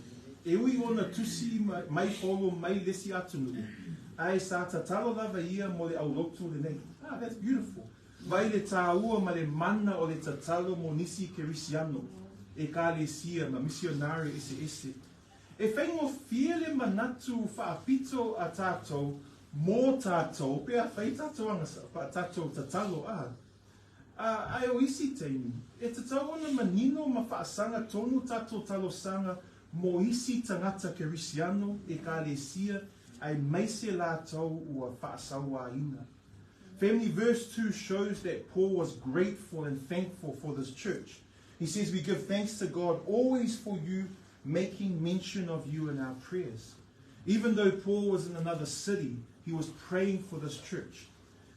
E ui ona tusi mai Paulo mai lesi atunu. Ai sa tatalo lava ia mo le aulotu le nei. That's beautiful. Vai le tāua ma le mana o le tatalo mo nisi kerisiano. Ekalesia ma missionari ese. E whaingo fiele manatu whaapito a tātou mō tātou, pēr whai tātou angasa, pa tātou tatalo ai o isi teimi. E tatau ana manino ma whaasanga tonu tātou talo sanga mō isi tangata kerisiano e kālesia ai maise lātou ua whaasawa ina. Family, verse 2 shows that Paul was grateful and thankful for this church. He says, we give thanks to God always for you, making mention of you in our prayers. Even though Paul was in another city, he was praying for this church.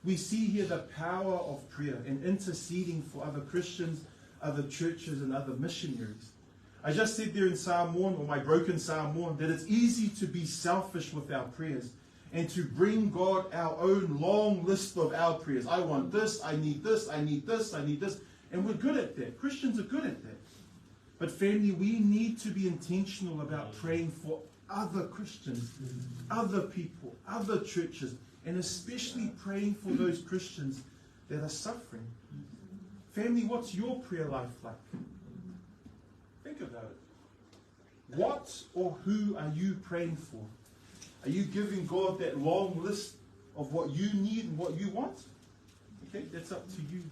We see here the power of prayer and interceding for other Christians, other churches, and other missionaries. I just said there in Samoan, or my broken Samoan, that it's easy to be selfish with our prayers and to bring God our own long list of our prayers. I want this, I need this, I need this, I need this. And we're good at that. Christians are good at that. But family, we need to be intentional about praying for other Christians, other people, other churches, and especially praying for those Christians that are suffering. Family, what's your prayer life like? Think about it. What or who are you praying for? Are you giving God that long list of what you need and what you want? Okay, that's up to you.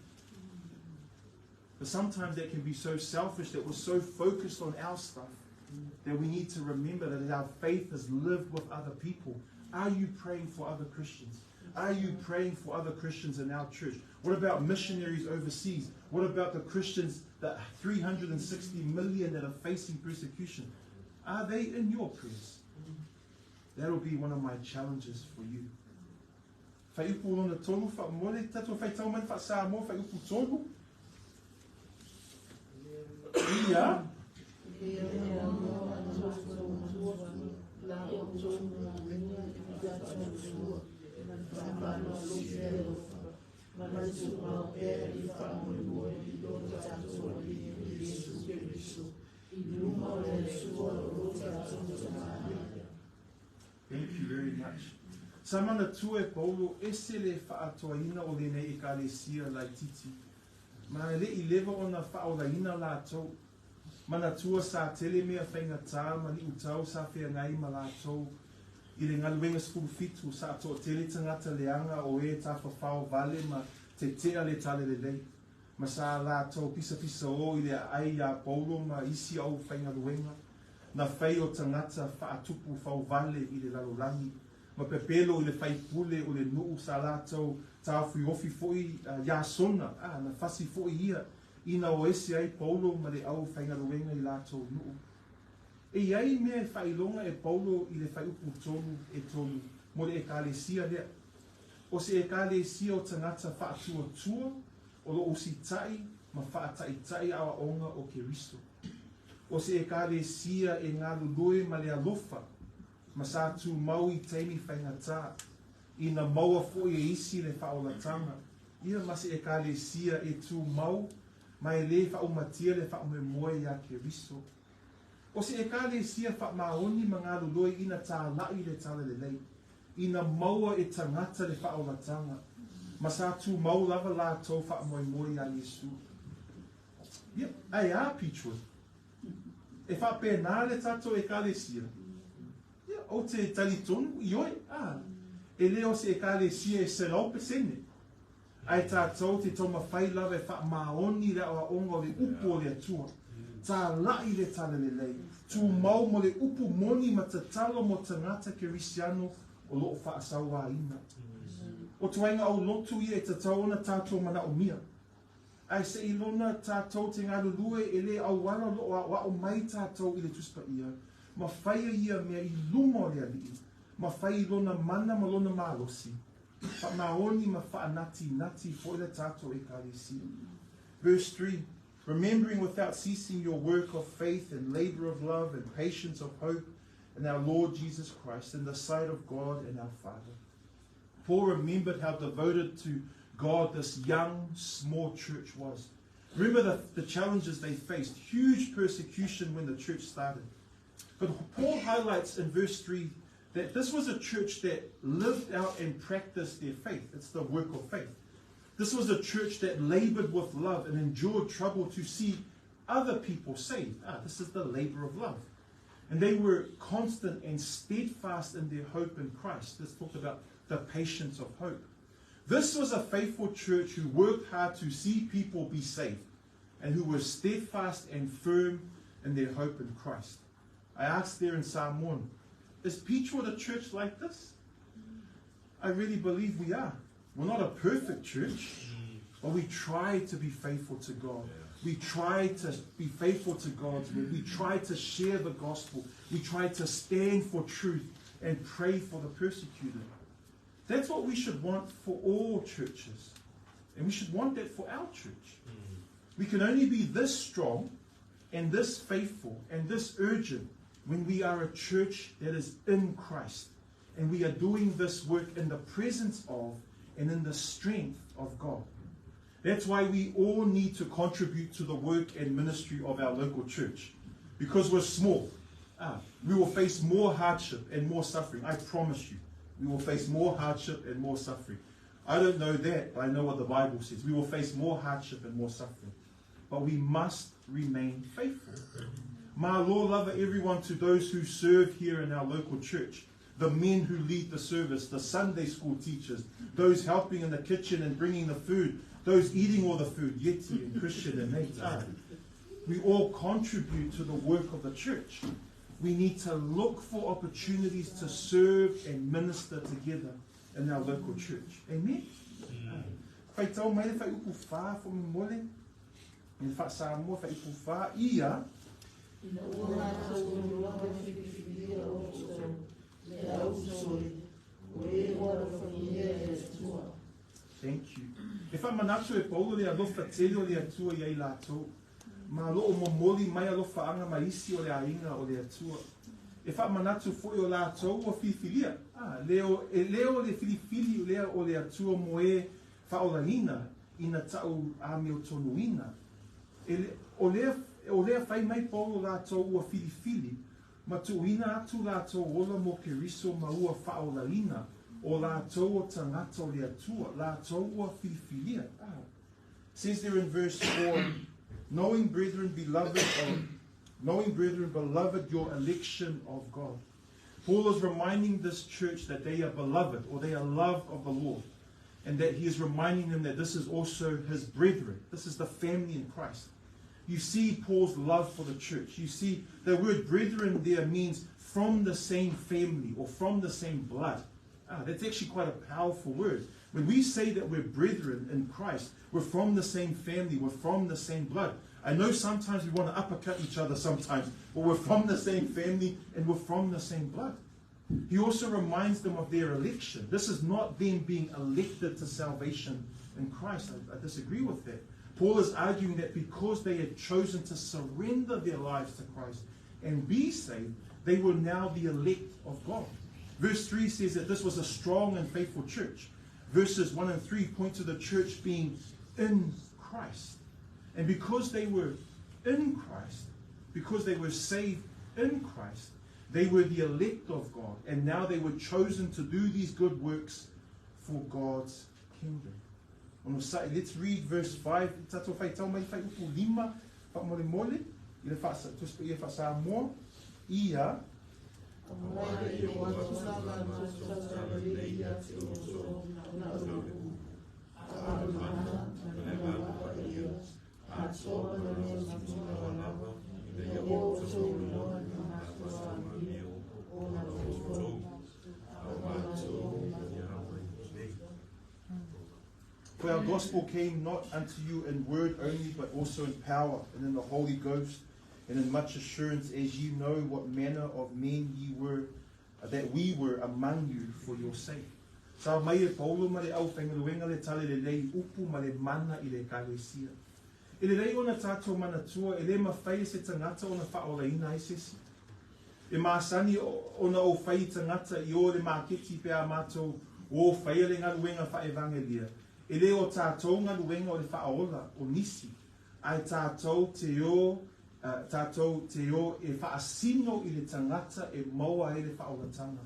But sometimes that can be so selfish that we're so focused on our stuff that we need to remember that our faith is lived with other people. Are you praying for other Christians? Are you praying for other Christians in our church? What about missionaries overseas? What about the Christians, the 360 million that are facing persecution? Are they in your prayers? That'll be one of my challenges for you. Fai upu lona tonu, fa mole tato fai tauman fa Samoa, fai upu tonu. Ia. Thank you very much. Samana tue Paulo esele whaatoaina o lene ekalesia lai titi. Ma le I lewa o na whaolaina la tau. Mana tua sa tele mea whainga tā, ma li utau sa whea ngai ma la tau. I le ngaluenga skulu fitu sa to tele tangata leanga o e ta whawhao vale ma te tea le tale le lei. Ma sa la tau pisa pisa o I le ai a Paulo ma isi au whainga luenga. Na whai o tangata whaatupu whao vale I le lalolangi. Ma pepelo I le whai pule o le nuu sa la tau tāwhi ofi foi ya sona. Na whasi foi ia. Ina o esi ai Paulo ma le au whainga luenga I la tau nuu. E iai mea whailonga e Paulo I le whai upu tonu e tonu. Mo le ekalesia lea. O se ekalesia o tangata whaatua tua. O lo osi tai ma whaatai tai awa onga o Keristo. O se ekalesia e ngā lulue ma le alofa. Ma sa tu mau I teimi whaingatā. Ina maua fo e isi le whaolatanga. Ia ma se ekalesia e tu mau. Ma e le whaumatia le whaumemoe ia Keristo. O se ekalesia whamaoni ma ngā lulue ina tā lai le tale le lei. Ina maua e tangata le whaolatanga. Ma sa tu mau lava la tau whaumoemoe ia Yesu. Ia, ai a Peachwood. E whapena le tato ekalesia. Ia, o te talitonu, ioi, e leo se ekalesia e seraupe sene. Ai tātou te toma whai lawa e whamaoni le awa onga le upo le atua. Tā lai le tale le lei. Tu mau mo le upu moni ma te talo mo tangata Kerisiano o loo whaasawa ina. O tuainga au lotu ia e te taona tātou mana o mia. Ai se ilona tātou te ngā lulue e le au wana wa o mai tātou I le tuspa ia. Ma whaia ia mea I lungo le alii. Ma whai ilona mana ma lona malosi. Pa maoni ma whaanati nati fo le tātou e kalesi. Verse 3. Remembering without ceasing your work of faith and labor of love and patience of hope in our Lord Jesus Christ in the sight of God and our Father. Paul remembered how devoted to God this young, small church was. Remember the challenges they faced. Huge persecution when the church started. But Paul highlights in verse 3 that this was a church that lived out and practiced their faith. It's the work of faith. This was a church that labored with love and endured trouble to see other people saved. This is the labor of love. And they were constant and steadfast in their hope in Christ. Let's talk about the patience of hope. This was a faithful church who worked hard to see people be saved and who were steadfast and firm in their hope in Christ. I asked there in Samoan, is Peachwood a church like this? I really believe we are. We're not a perfect church, but we try to be faithful to God. We try to be faithful to God's word. We try to share the gospel. We try to stand for truth and pray for the persecuted. That's what we should want for all churches. And we should want that for our church. We can only be this strong and this faithful and this urgent when we are a church that is in Christ. And we are doing this work in the presence of and in the strength of God. That's why we all need to contribute to the work and ministry of our local church. Because we're small. We will face more hardship and more suffering. I promise you. We will face more hardship and more suffering. I don't know that, but I know what the Bible says. We will face more hardship and more suffering. But we must remain faithful. My Lord, love everyone to those who serve here in our local church. The men who lead the service, the Sunday school teachers, those helping in the kitchen and bringing the food, those eating all the food, Yeti and Christian and Nate. We all contribute to the work of the church. We need to look for opportunities to serve and minister together in our local church. Amen? Whai tau mai le whai upu whā for me mole. Me wha Samoa whai upu whā. Ia. Thank you. E wha manatu e paulo le alofa tele o le atua iai lātou. Ma loo momoli mai alofa anga maisi o le ainga o le atua. E wha manatu fui o lātou o filifilia. Leo le filifili lea o le atua moe wha o lanina ina tau a meo tonuina. O lea whai mai paulo lātou o filifili. Ma tuina atu lātou ola mo ke riso maua wha o lanina. O lātou o tangata o le atua. Lātou o filifilia. Says there in verse 4, knowing brethren beloved, your election of God. Paul is reminding this church that they are beloved, or they are loved of the Lord. And that he is reminding them that this is also his brethren. This is the family in Christ. You see Paul's love for the church. You see the word brethren there means from the same family or from the same blood. That's actually quite a powerful word. When we say that we're brethren in Christ, we're from the same family, we're from the same blood. I know sometimes we want to uppercut each other sometimes, but we're from the same family and we're from the same blood. He also reminds them of their election. This is not them being elected to salvation in Christ. I disagree with that. Paul is arguing that because they had chosen to surrender their lives to Christ and be saved, they were now the elect of God. Verse 3 says that this was a strong and faithful church. Verses 1 and 3 point to the church being in Christ. And because they were in Christ, because they were saved in Christ, they were the elect of God. And now they were chosen to do these good works for God's kingdom. Let's read verse 5. Ia. For our gospel came not unto you in word only, but also in power and in the Holy Ghost, and in much assurance, as ye know what manner of men ye were, that we were among you for your sake. Sa mai e paulo ma le au whengaluenga le tale le lei upu ma le mana I le kalesia. E le lei ona tātou manatua, e le mawhai se tangata ona whaolaina I sesi. E maasani ona o whai tangata I o le maketi pe a mātou o whai le ngaluenga wha evangelia. E le o tātou ngaluenga o le whaola o nisi. Ai tātou te o e whaasino I le tangata e maua e le whaolatanga.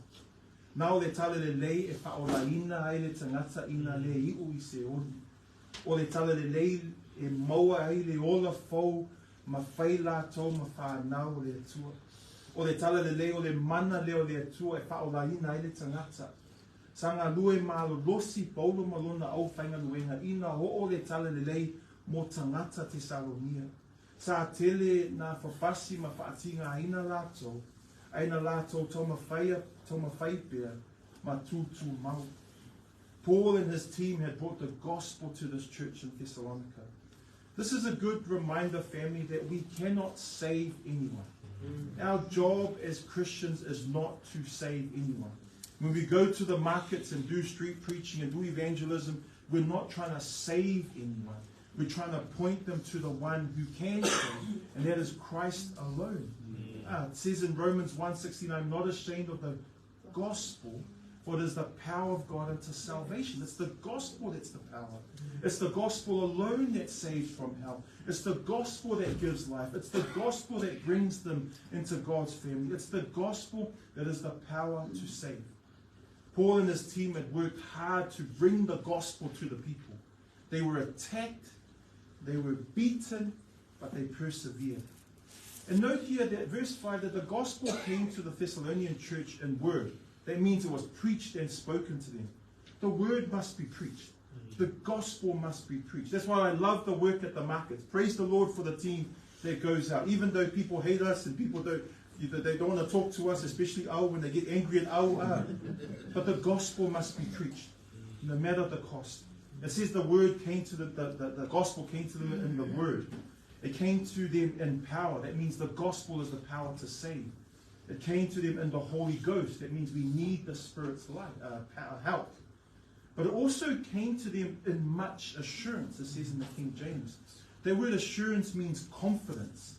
Nao le tale le lei e whaolaina ai le tangata ina le iu I se oni. O le tale le lei e maua ai le ola fau ma whai lātou ma whanau le atua. O le tale le lei o le mana leo le atua e whaolaina ai le tangata. Sanga lue malo losi paulo malona au whainga luenga ina ho o le tale le lei mo tangata Thesalonia. Sa tele na whawhasi ma whaatinga aina lātou. Aina lātou toma whaipea ma tūtū mau. Paul and his team had brought the gospel to this church in Thessalonica. This is a good reminder, family, that we cannot save anyone. Our job as Christians is not to save anyone. When we go to the markets and do street preaching and do evangelism, we're not trying to save anyone. We're trying to point them to the one who can save, and that is Christ alone. It says in Romans 1:16, I'm not ashamed of the gospel, for it is the power of God unto salvation. It's the gospel that's the power. It's the gospel alone that saves from hell. It's the gospel that gives life. It's the gospel that brings them into God's family. It's the gospel that is the power to save. Paul and his team had worked hard to bring the gospel to the people. They were attacked, they were beaten, but they persevered. And note here that verse 5, that the gospel came to the Thessalonian church in word. That means it was preached and spoken to them. The word must be preached. The gospel must be preached. That's why I love the work at the markets. Praise the Lord for the team that goes out. Even though people hate us and people don't They don't want to talk to us, especially when they get angry at But the gospel must be preached, no matter the cost. It says the word came to the gospel came to them in the word. It came to them in power. That means the gospel is the power to save. It came to them in the Holy Ghost. That means we need the Spirit's help. But it also came to them in much assurance. It says in the King James. The word assurance means confidence.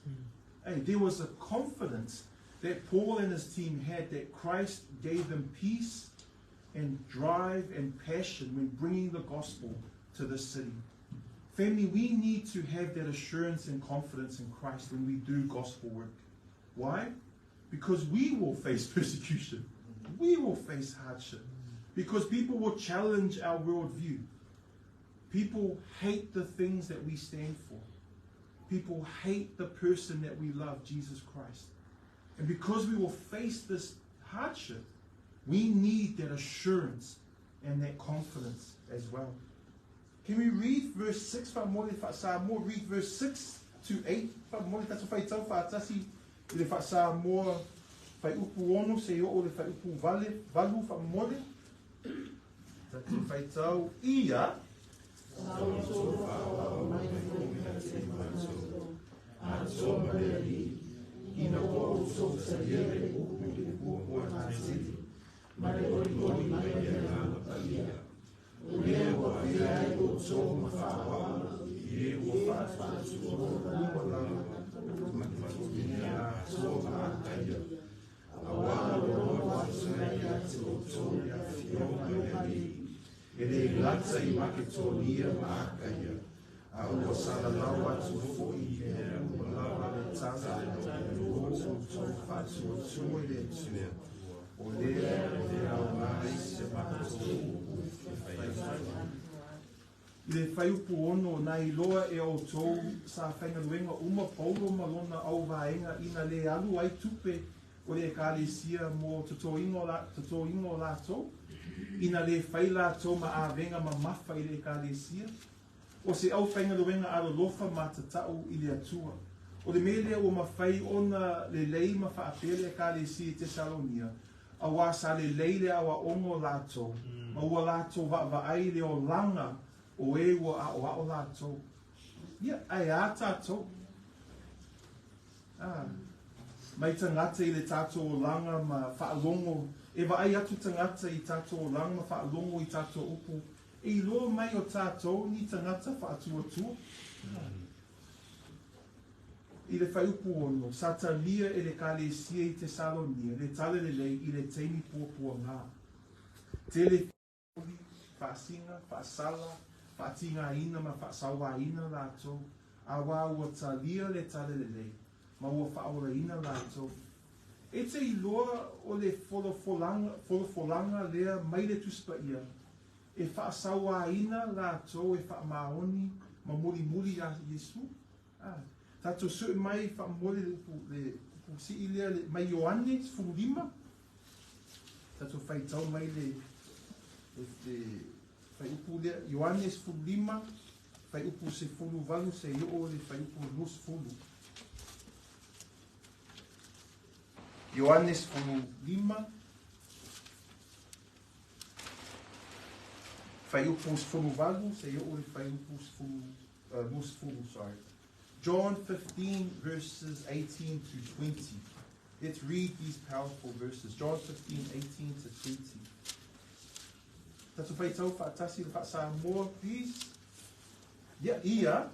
Hey, there was a confidence that Paul and his team had that Christ gave them peace and drive and passion when bringing the gospel to the city. Family, we need to have that assurance and confidence in Christ when we do gospel work. Why? Because we will face persecution. We will face hardship. Because people will challenge our worldview. People hate the things that we stand for. People hate the person that we love, Jesus Christ. And because we will face this hardship, we need that assurance and that confidence as well. Can we read verse 6? Read verse 6 to 8. Le whaiupu ono na I loa e o tōu sa whaingaluenga uma paulo malona au vaenga ina le alu ai tupe o le ekalesia mo tato ingo la tō ina le whaila tō ma a venga ma mawha I le ekalesia o se au whaingaluenga aro lofa ma tatau I le atua o le mele o ma whai ona le lei ma whaapele ekalesia Thessalonians a wā sa le leile awa ongo la tō ma ua la tō va ai le o langa o e wa o lātou. Ia, ai a tātou. Mai tangata I le tātou o langa ma whaalongo. E wa ai atu tangata I tātou o langa ma whaalongo I tātou upu. E I loa mai o tātou ni tangata whaatua. I le whaiupu ono, Satalia e le kalesia I Thessalonians, le tale le lei I le teimi puapua ngā. Te le whaasinga, whaasala, Fatinga ina ma whaasawa ina lātou. Awa ua talia le tale le lei. Ma ua whaora ina lātou. E te I loa o le wholofolanga lea mai le tuspa ia. E whaasawa ina lātou e whaamaoni ma muri a Yesu. Tātou sui mai whaamole le si ilea mai Ioane fulima. Tātou whaitau mai le Fai upu lea, Ioanes fulu lima, fai upu se fulu valu, se ioo le fai upu nus fulu. Ioanes fulu lima, fai upu fulu valu, se ioo le fai upu fulu, nus fulu, sorry. John 15 verses 18 to 20. Let's read these powerful verses. John 15, 18 to 20. Tatu whaitau whaatasi le whaasamoa, please. Ia, ia.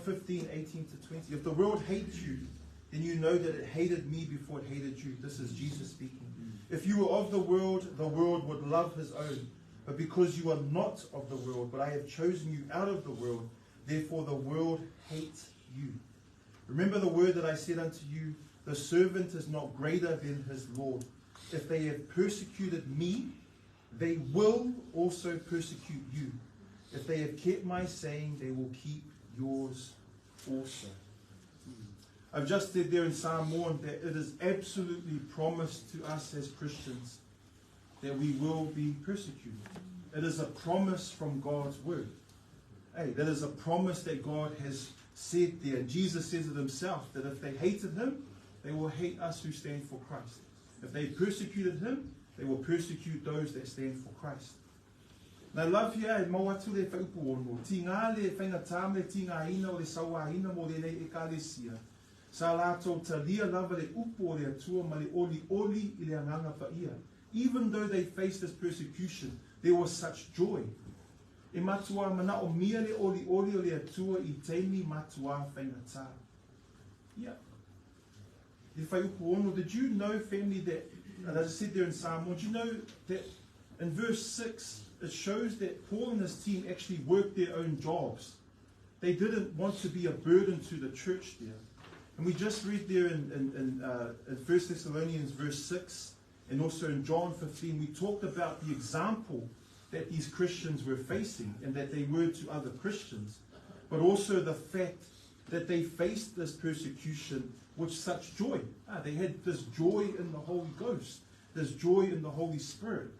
15, 18 to 20. If the world hates you, then you know that it hated me before it hated you. This is Jesus speaking. If you were of the world would love his own. But because you are not of the world, but I have chosen you out of the world, therefore the world hates you. Remember the word that I said unto you, the servant is not greater than his Lord. If they have persecuted me, they will also persecute you. If they have kept my saying, they will keep yours also. I've just said there in Samoan that it is absolutely promised to us as Christians that we will be persecuted. It is a promise from God's word. Hey, that is a promise that God has said there. And Jesus says it himself, that if they hated him, they will hate us who stand for Christ. If they persecuted him, they will persecute those that stand for Christ. And I love here, mawatu le whaupu ono. Tinga le whainga le tinga ina o le sawa ina mo le nei e ka le sia. Sa lato talia lava le upo o le atua ma le oli I le anganga whaia. Even though they faced this persecution, there was such joy. E matua mana o mia le oli o le atua I teimi matua whainga. Yeah. Did you know, family, that, as I said there in Psalm 1, did you know that in verse 6, it shows that Paul and his team actually worked their own jobs. They didn't want to be a burden to the church there. And we just read there in 1 Thessalonians verse 6, and also in John 15, we talked about the example that these Christians were facing and that they were to other Christians, but also the fact that they faced this persecution with such joy. They had this joy in the Holy Ghost, this joy in the Holy Spirit.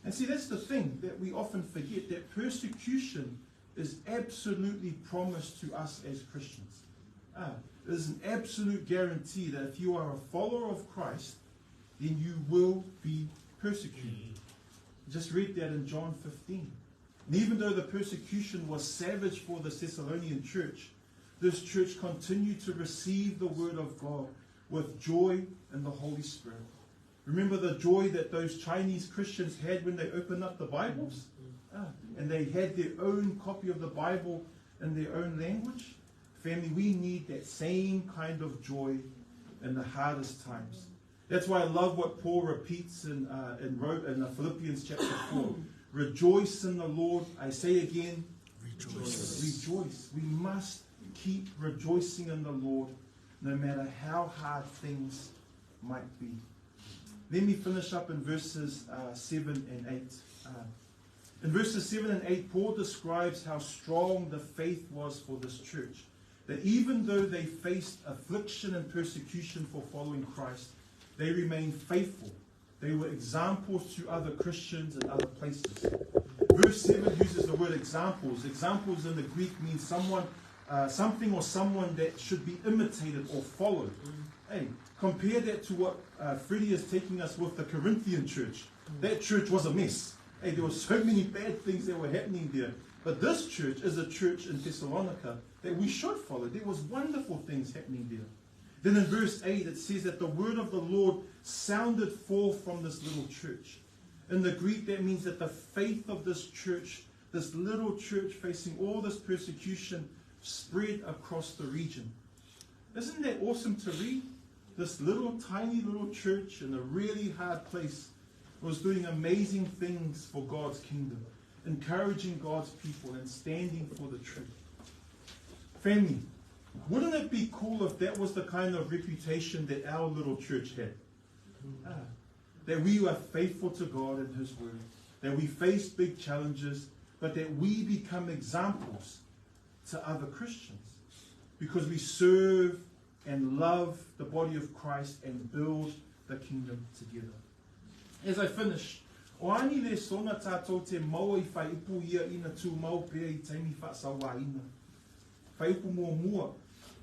And see, that's the thing that we often forget, that persecution is absolutely promised to us as Christians. There's an absolute guarantee that if you are a follower of Christ, then you will be persecuted. Just read that in John 15. And even though the persecution was savage for the Thessalonian church, this church continued to receive the word of God with joy in the Holy Spirit. Remember the joy that those Chinese Christians had when they opened up the Bibles? And they had their own copy of the Bible in their own language? Family, we need that same kind of joy in the hardest times. That's why I love what Paul repeats in Philippians chapter 4. Rejoice in the Lord. I say again, rejoice. Rejoice. We must keep rejoicing in the Lord, no matter how hard things might be. Let me finish up in verses 7 and 8. In verses 7 and 8, Paul describes how strong the faith was for this church. That even though they faced affliction and persecution for following Christ, they remained faithful. They were examples to other Christians in other places. Verse 7 uses the word examples. Examples in the Greek means something or someone that should be imitated or followed. Hey, compare that to what Freddie is taking us with the Corinthian church. That church was a mess. Hey, there were so many bad things that were happening there. But this church is a church in Thessalonica that we should follow. There was wonderful things happening there. Then in verse 8 it says that the word of the Lord sounded forth from this little church. In the Greek that means that the faith of this church, this little church facing all this persecution, spread across the region. Isn't that awesome to read? This little tiny little church in a really hard place was doing amazing things for God's kingdom, encouraging God's people and standing for the truth. Family, wouldn't it be cool if that was the kind of reputation that our little church had? That we were faithful to God and His Word, that we face big challenges, but that we become examples to other Christians because we serve and love the body of Christ and build the kingdom together. As I finish, o ani le sona tātou te maua I whai upu ia ina tū mau pēr I teimi whaasawa ina. Whai upu mua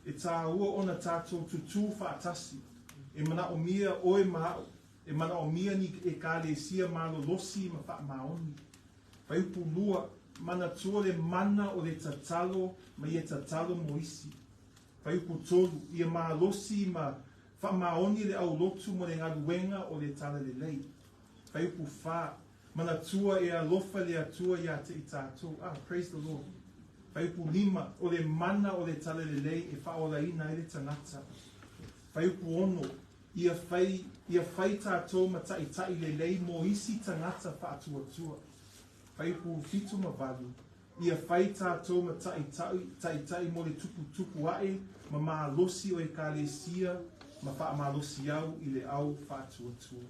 e tā ua ona tātou tutu whaatasi. E mana o mia oe mahau. E mana o mia ni e kā le sia malo losi ma wha maoni. Whai upu lua mana tua le mana o le tatalo ma I e tatalo moisi. Whai upu tolu I e maa losi ma wha maoni le au lotu mo le ngaruenga o le tala le lei. Whai upu wha mana tua e alofa le atua ia te I tātou. Praise the Lord. Whaiupu lima, o le mana o le tale le lei e whaolaina i le tangata. Whaiupu ono, ia whai tātou matai tai le lei mo isi tangata whaatuatua. Whaiupu fitu mawalu, ia whai tātou matai tai mo le tupu ae, ma maa losi o e kālesia, ma wha maa losi au i le au whaatuatua.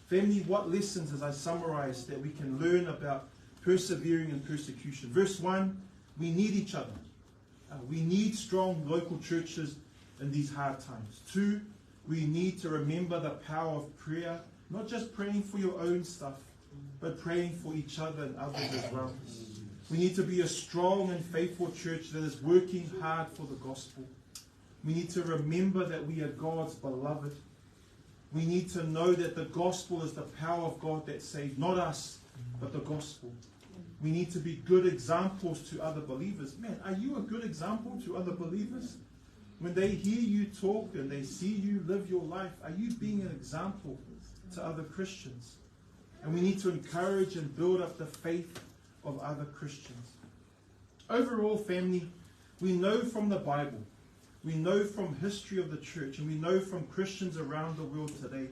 Family, what lessons, as I summarize, that we can learn about persevering in persecution? Verse 1, we need each other. We need strong local churches in these hard times. 2, we need to remember the power of prayer, not just praying for your own stuff, but praying for each other and others as well. We need to be a strong and faithful church that is working hard for the gospel. We need to remember that we are God's beloved. We need to know that the gospel is the power of God that saves, not us, but the gospel. We need to be good examples to other believers. Man, are you a good example to other believers? When they hear you talk and they see you live your life, are you being an example to other Christians? And we need to encourage and build up the faith of other Christians. Overall, family, we know from the Bible, we know from history of the church, and we know from Christians around the world today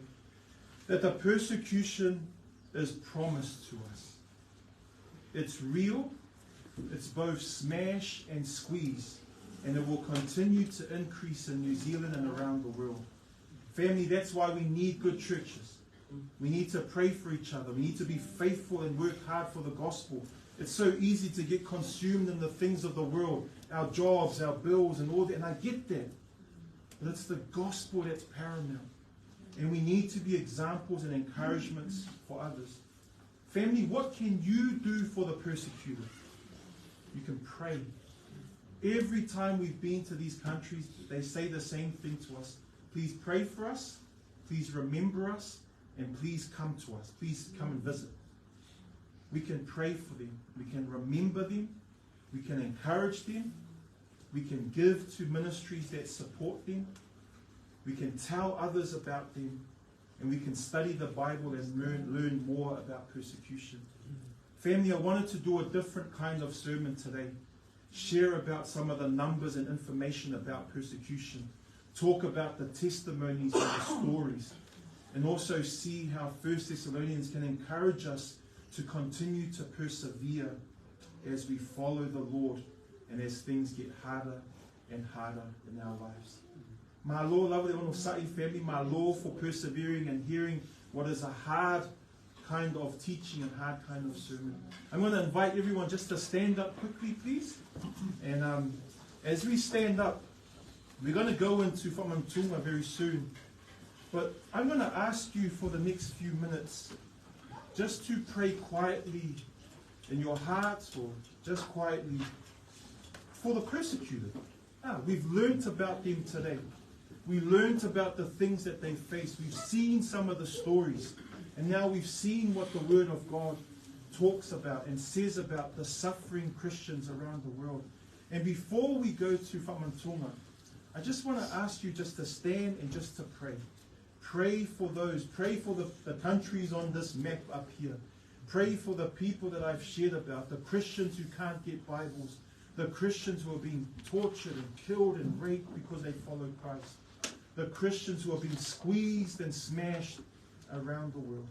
that the persecution is promised to us. It's real, it's both smash and squeeze, and it will continue to increase in New Zealand and around the world. Family, that's why we need good churches. We need to pray for each other. We need to be faithful and work hard for the gospel. It's so easy to get consumed in the things of the world, our jobs, our bills, and all that, and I get that. But it's the gospel that's paramount. And we need to be examples and encouragements for others. Family, what can you do for the persecuted? You can pray. Every time we've been to these countries, they say the same thing to us. Please pray for us. Please remember us. And please come to us. Please come and visit. We can pray for them. We can remember them. We can encourage them. We can give to ministries that support them. We can tell others about them. And we can study the Bible and learn more about persecution. Family, I wanted to do a different kind of sermon today. Share about some of the numbers and information about persecution. Talk about the testimonies and the stories. And also see how 1 Thessalonians can encourage us to continue to persevere as we follow the Lord and as things get harder and harder in our lives. Mahalo, lovely ono sa'i family, mahalo for persevering and hearing what is a hard kind of teaching and hard kind of sermon. I'm going to invite everyone just to stand up quickly, please. And as we stand up, we're going to go into Whamantunga very soon. But I'm going to ask you for the next few minutes just to pray quietly in your hearts or just quietly for the persecuted. We've learnt about them today. We learnt about the things that they face. We've seen some of the stories. And now we've seen what the Word of God talks about and says about the suffering Christians around the world. And before we go to Whamantunga, I just want to ask you just to stand and just to pray. Pray for those. Pray for the countries on this map up here. Pray for the people that I've shared about, the Christians who can't get Bibles, the Christians who are being tortured and killed and raped because they follow Christ, the Christians who are being squeezed and smashed around the world.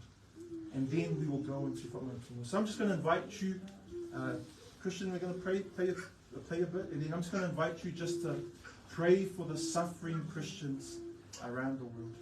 And then we will go into Whamantunga. So I'm just going to invite you, Christian, we're going to play a bit, and then I'm just going to invite you just to pray for the suffering Christians around the world.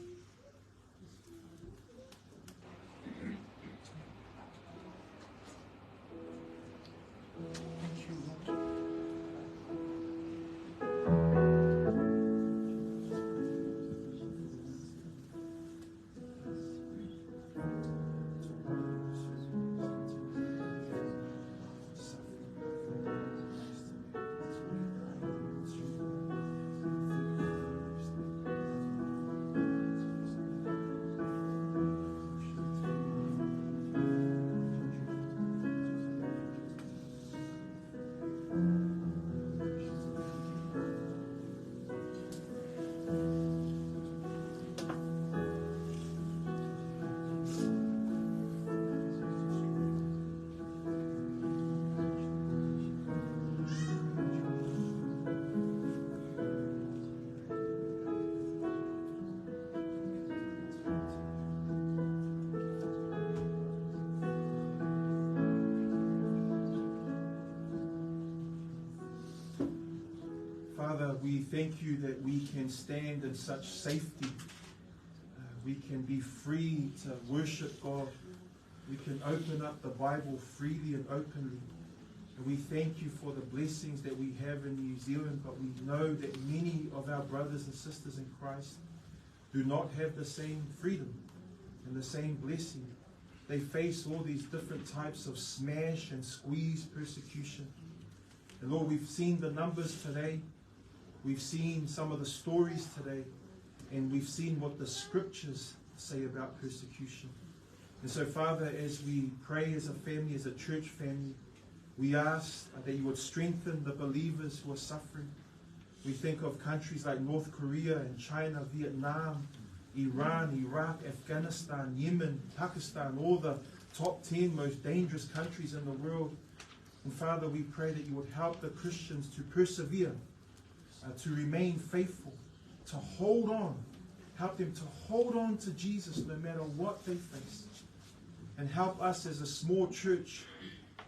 thank you that we can stand in such safety. We can be free to worship God. We can open up the Bible freely and openly. And we thank you for the blessings that we have in New Zealand, but we know that many of our brothers and sisters in Christ do not have the same freedom and the same blessing. They face all these different types of smash and squeeze persecution. And Lord, we've seen the numbers today. We've seen some of the stories today. And we've seen what the scriptures say about persecution. And so, Father, as we pray as a family, as a church family, we ask that you would strengthen the believers who are suffering. We think of countries like North Korea and China, Vietnam, Iran, Iraq, Afghanistan, Yemen, Pakistan, all the top 10 most dangerous countries in the world. And Father, we pray that you would help the Christians to persevere, to remain faithful, to hold on. Help them to hold on to Jesus no matter what they face. And help us as a small church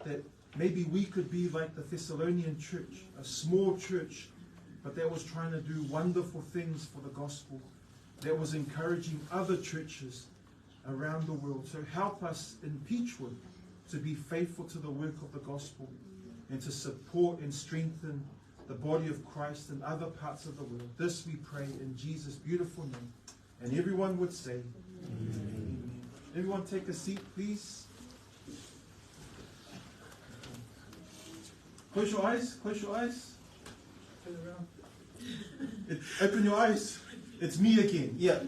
that maybe we could be like the Thessalonian church, a small church, but that was trying to do wonderful things for the gospel, that was encouraging other churches around the world. So help us in Peachwood to be faithful to the work of the gospel and to support and strengthen the body of Christ in other parts of the world. This we pray in Jesus' beautiful name. And everyone would say, Amen. Everyone take a seat, please. Close your eyes. Close your eyes. Turn around. Open your eyes. It's me again. Yeah.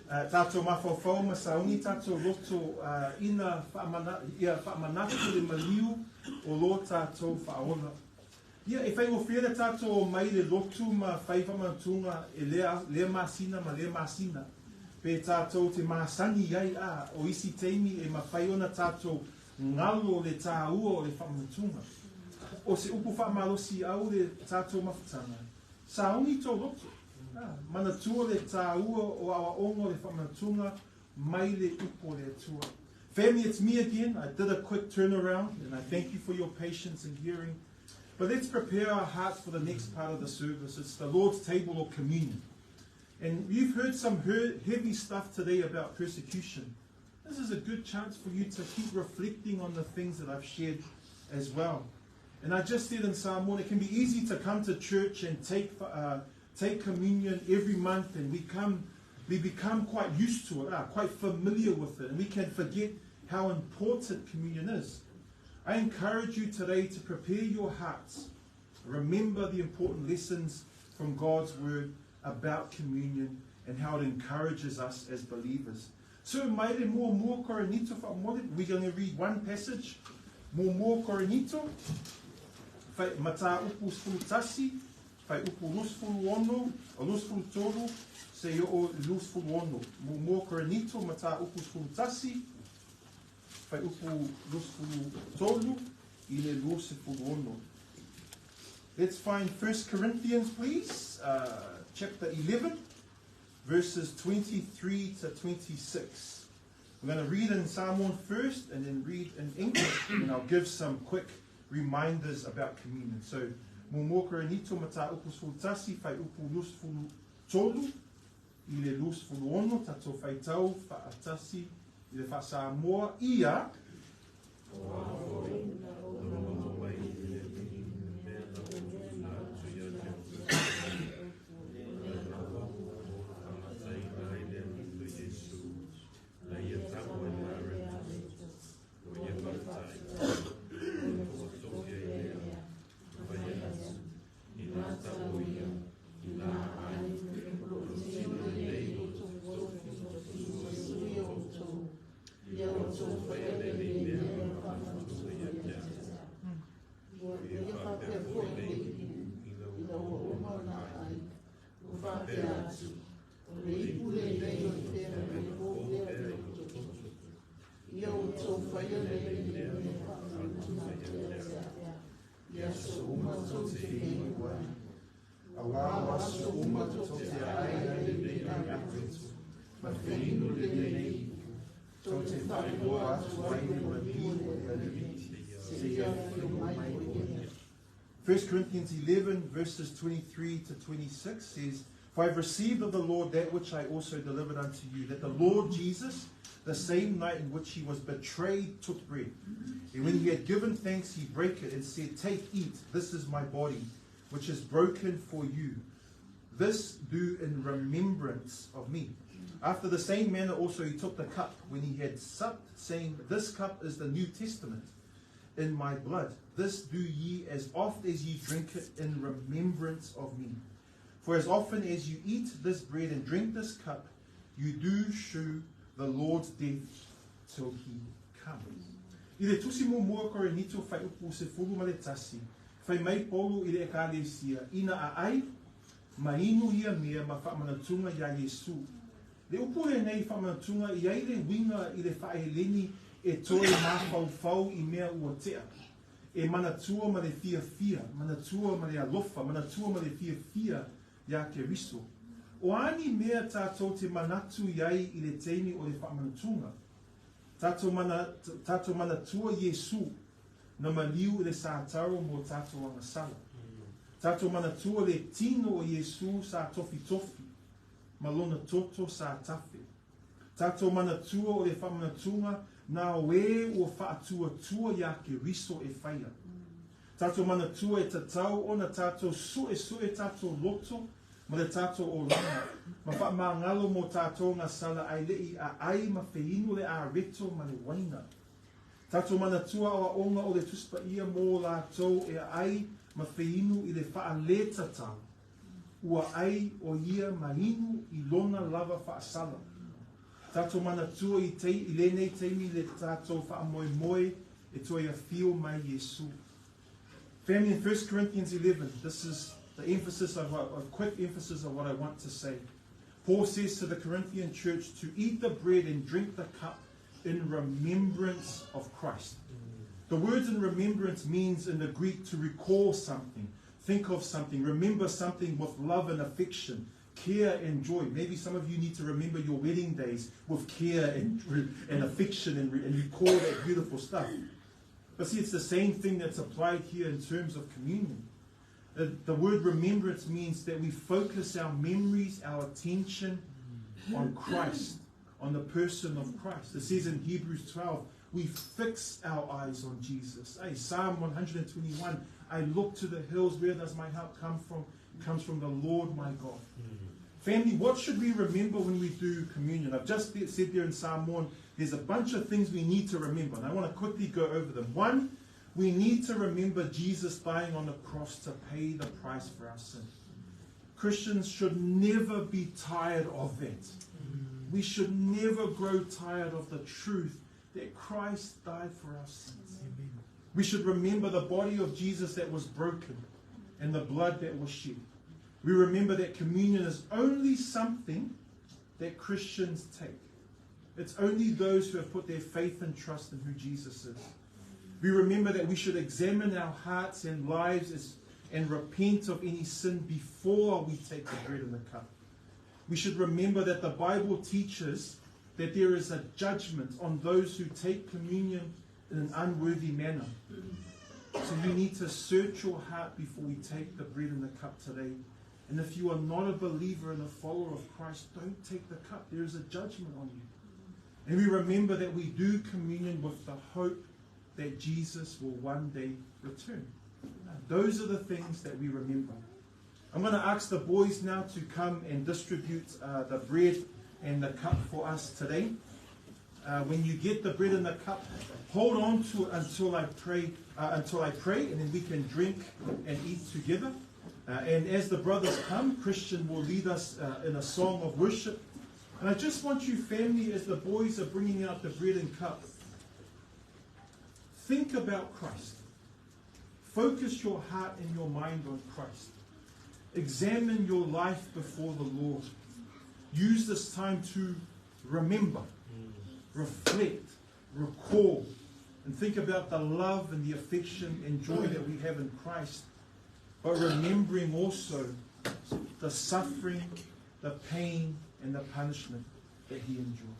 Tātou mawhawhau masauni, tātou roto ina whaamanatu le maliu o lo tātou whaona. Ia, e whai o whiera tātou o mai le lotu ma whaiwhamantunga e lea masina ma lea masina. Pe tātou te māsani iai a o isi teimi e ma whaiona tātou ngalo le tāua o le whamantunga. O se upu whaamalosi au le tātou mawhatanga. Saungi tō lotu. Mana tua le tāua o awa ongo le whamantunga mai le upo le tua. Family, it's me again. I did a quick turnaround and I thank you for your patience and hearing. But let's prepare our hearts for the next part of the service. It's the Lord's table or communion. And you've heard some heavy stuff today about persecution. This is a good chance for you to keep reflecting on the things that I've shared as well. And I just said in Samoan, it can be easy to come to church and take communion every month, and we become quite used to it, quite familiar with it, and we can forget how important communion is. I encourage you today to prepare your hearts. Remember the important lessons from God's Word about communion and how it encourages us as believers. So, maere mo koronito whaamole, we're going to read one passage. Mo koronito, whai mata upu spulutasi, whai upu lusfulu ono, o lusfulu tolu, se o lusfulu ono. Mo koronito, mata upu spulutasi, whai upu lusfulu tolu, ile lusfulu ono. Let's find 1 Corinthians, please, chapter 11, verses 23 to 26. We're going to read in Samoan first and then read in English, and I'll give some quick reminders about communion. So, mo koronito mata upu spulutasi, whai upu lusfulu tolu, ile lusfulu ono, tato whai tau, whaatasi, ile wha Samoa, ia, 1 Corinthians 11 verses 23 to 26 says, "For I have received of the Lord that which I also delivered unto you, that the Lord Jesus, the same night in which he was betrayed, took bread. And when he had given thanks, he brake it and said, Take, eat, this is my body, which is broken for you. This do in remembrance of me. After the same manner also he took the cup when he had supped, saying, This cup is the New Testament in my blood. This do ye as oft as ye drink it in remembrance of me. For as often as you eat this bread and drink this cup, you do shew the Lord's death till he comes." I le tusi mo mua kore nito fai upu se fulu ma le tasi. Fai mai polu i le ekalesia. Ina a ai, ma inu ia mea ma whaamanatunga ia Yesu. Le upu le nei whaamanatunga i ai le winga i le whaeleni e toe mawhau i mea ua tea. E manatua ma le fia fia, manatua ma le alofa, manatua ma le fia fia ia ke riso. O ani mea tātou te manatu iai i le teimi o le whaamanatunga. Tātou manatua Yesu na maliu i le sātaro mo tātou angasala. Tātou manatua le tino o Yesu sa tofi tofi, malona toto sa tafe. Tātou manatua o le whaamanatunga na oe ua whaatua tua ia ke riso e whaia. Tātou manatua e tatau o na tātou sue tātou loto, ma le tātou o lana, ma whaamangalo mo tātou ngā sala ai lei a ai ma whiinu le a reto ma le waina. Tātou manatua o onga o le tuspa ia mō lātou e ai ma whiinu i le wha le tatau. Ua ai o ia mahinu i lona lava wha sala. Tātou manatua i le nei teimi le tātou wha moe moe e toi a fio mai Yesu. Family, in 1 Corinthians 11, this is the emphasis of a quick emphasis of what I want to say. Paul says to the Corinthian church to eat the bread and drink the cup in remembrance of Christ. The word in remembrance means in the Greek to recall something, think of something, remember something with love and affection, care and joy. Maybe some of you need to remember your wedding days with care and affection and recall that beautiful stuff. But see, it's the same thing that's applied here in terms of communion. The word remembrance means that we focus our memories, our attention on Christ, on the person of Christ. It says in Hebrews 12, we fix our eyes on Jesus. Hey, Psalm 121, I look to the hills, where does my help come from? It comes from the Lord my God. Family, what should we remember when we do communion? I've just said there in Samoan, there's a bunch of things we need to remember, and I want to quickly go over them. One, we need to remember Jesus dying on the cross to pay the price for our sin. Christians should never be tired of that. We should never grow tired of the truth that Christ died for our sins. We should remember the body of Jesus that was broken and the blood that was shed. We remember that communion is only something that Christians take. It's only those who have put their faith and trust in who Jesus is. We remember that we should examine our hearts and lives and repent of any sin before we take the bread and the cup. We should remember that the Bible teaches that there is a judgment on those who take communion in an unworthy manner. So you need to search your heart before we take the bread and the cup today. And if you are not a believer and a follower of Christ, don't take the cup. There is a judgment on you. And we remember that we do communion with the hope that Jesus will one day return. Those are the things that we remember. I'm going to ask the boys now to come and distribute the bread and the cup for us today. When you get the bread and the cup, hold on to it until I pray, and then we can drink and eat together. And as the brothers come, Christian will lead us in a song of worship. And I just want you, family, as the boys are bringing out the bread and cup, think about Christ. Focus your heart and your mind on Christ. Examine your life before the Lord. Use this time to remember, reflect, recall, and think about the love and the affection and joy that we have in Christ. But remembering also the suffering, the pain, and the punishment that he endured.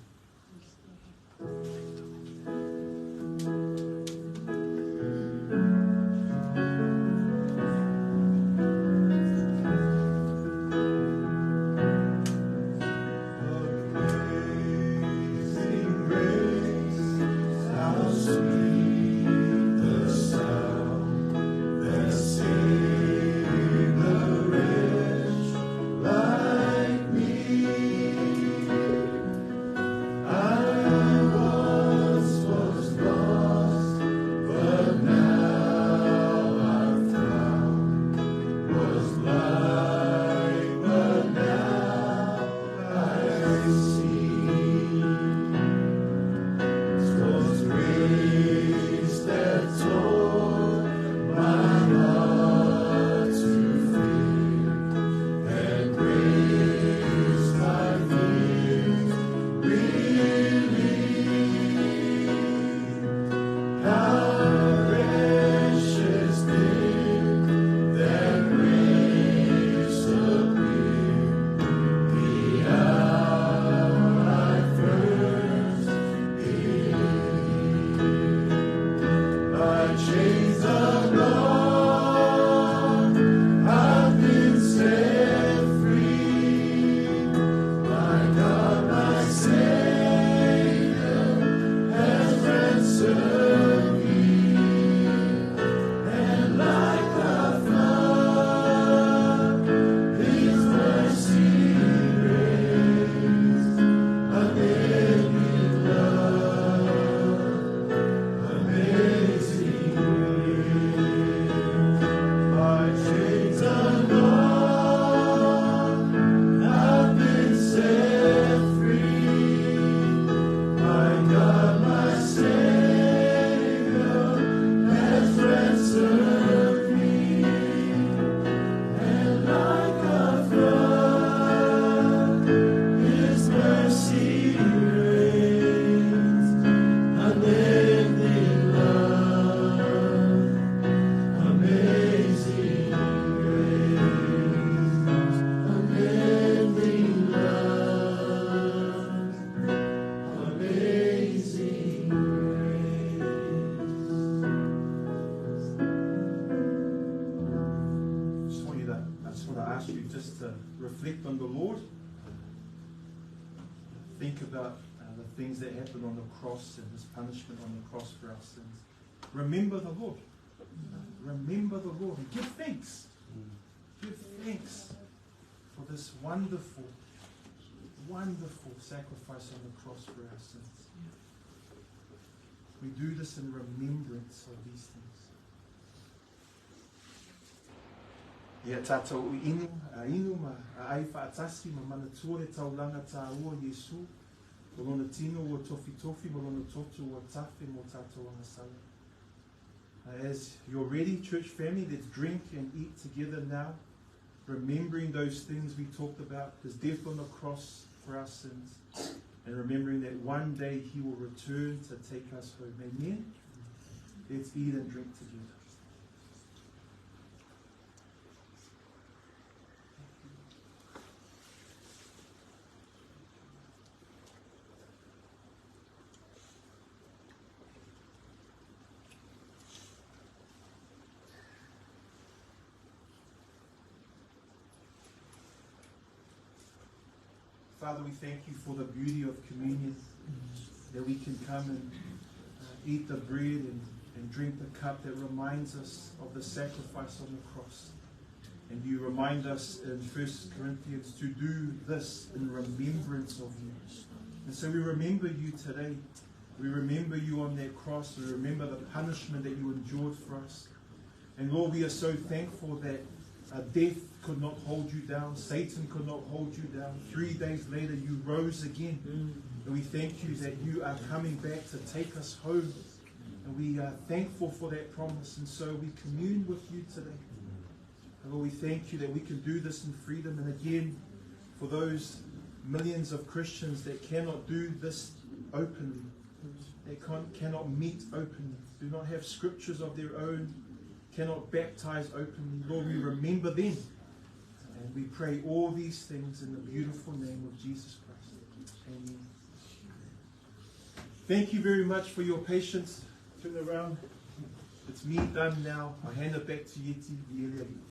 reflect on the Lord. Think about the things that happened on the cross and His punishment on the cross for our sins. Remember the Lord. Remember the Lord and give thanks. Give thanks for this wonderful, wonderful sacrifice on the cross for our sins. We do this in remembrance of these things. Ia tātou inu ma ai whaatasi ma mana tuore taulanga tā ua Yesu. Malona tino ua tofi tofi, malona totu ua tafe mo tātou angasala. As you're ready, church family, let's drink and eat together now, remembering those things we talked about, His death on the cross for our sins, and remembering that one day He will return to take us home. Amen? Let's eat and drink together. Father, we thank You for the beauty of communion, that we can come and eat the bread and drink the cup that reminds us of the sacrifice on the cross. And You remind us in 1 Corinthians to do this in remembrance of You. And so we remember You today. We remember You on that cross. We remember the punishment that You endured for us. And Lord, we are so thankful that death could not hold You down. Satan could not hold You down. 3 days later, You rose again. And we thank You that You are coming back to take us home. And we are thankful for that promise. And so we commune with You today. And Lord, we thank You that we can do this in freedom. And again, for those millions of Christians that cannot do this openly, they cannot meet openly, do not have scriptures of their own, cannot baptize openly, Lord, we remember them. And we pray all these things in the beautiful name of Jesus Christ. Amen. Thank you very much for your patience. Turn around. It's me done now. I hand it back to Yeti.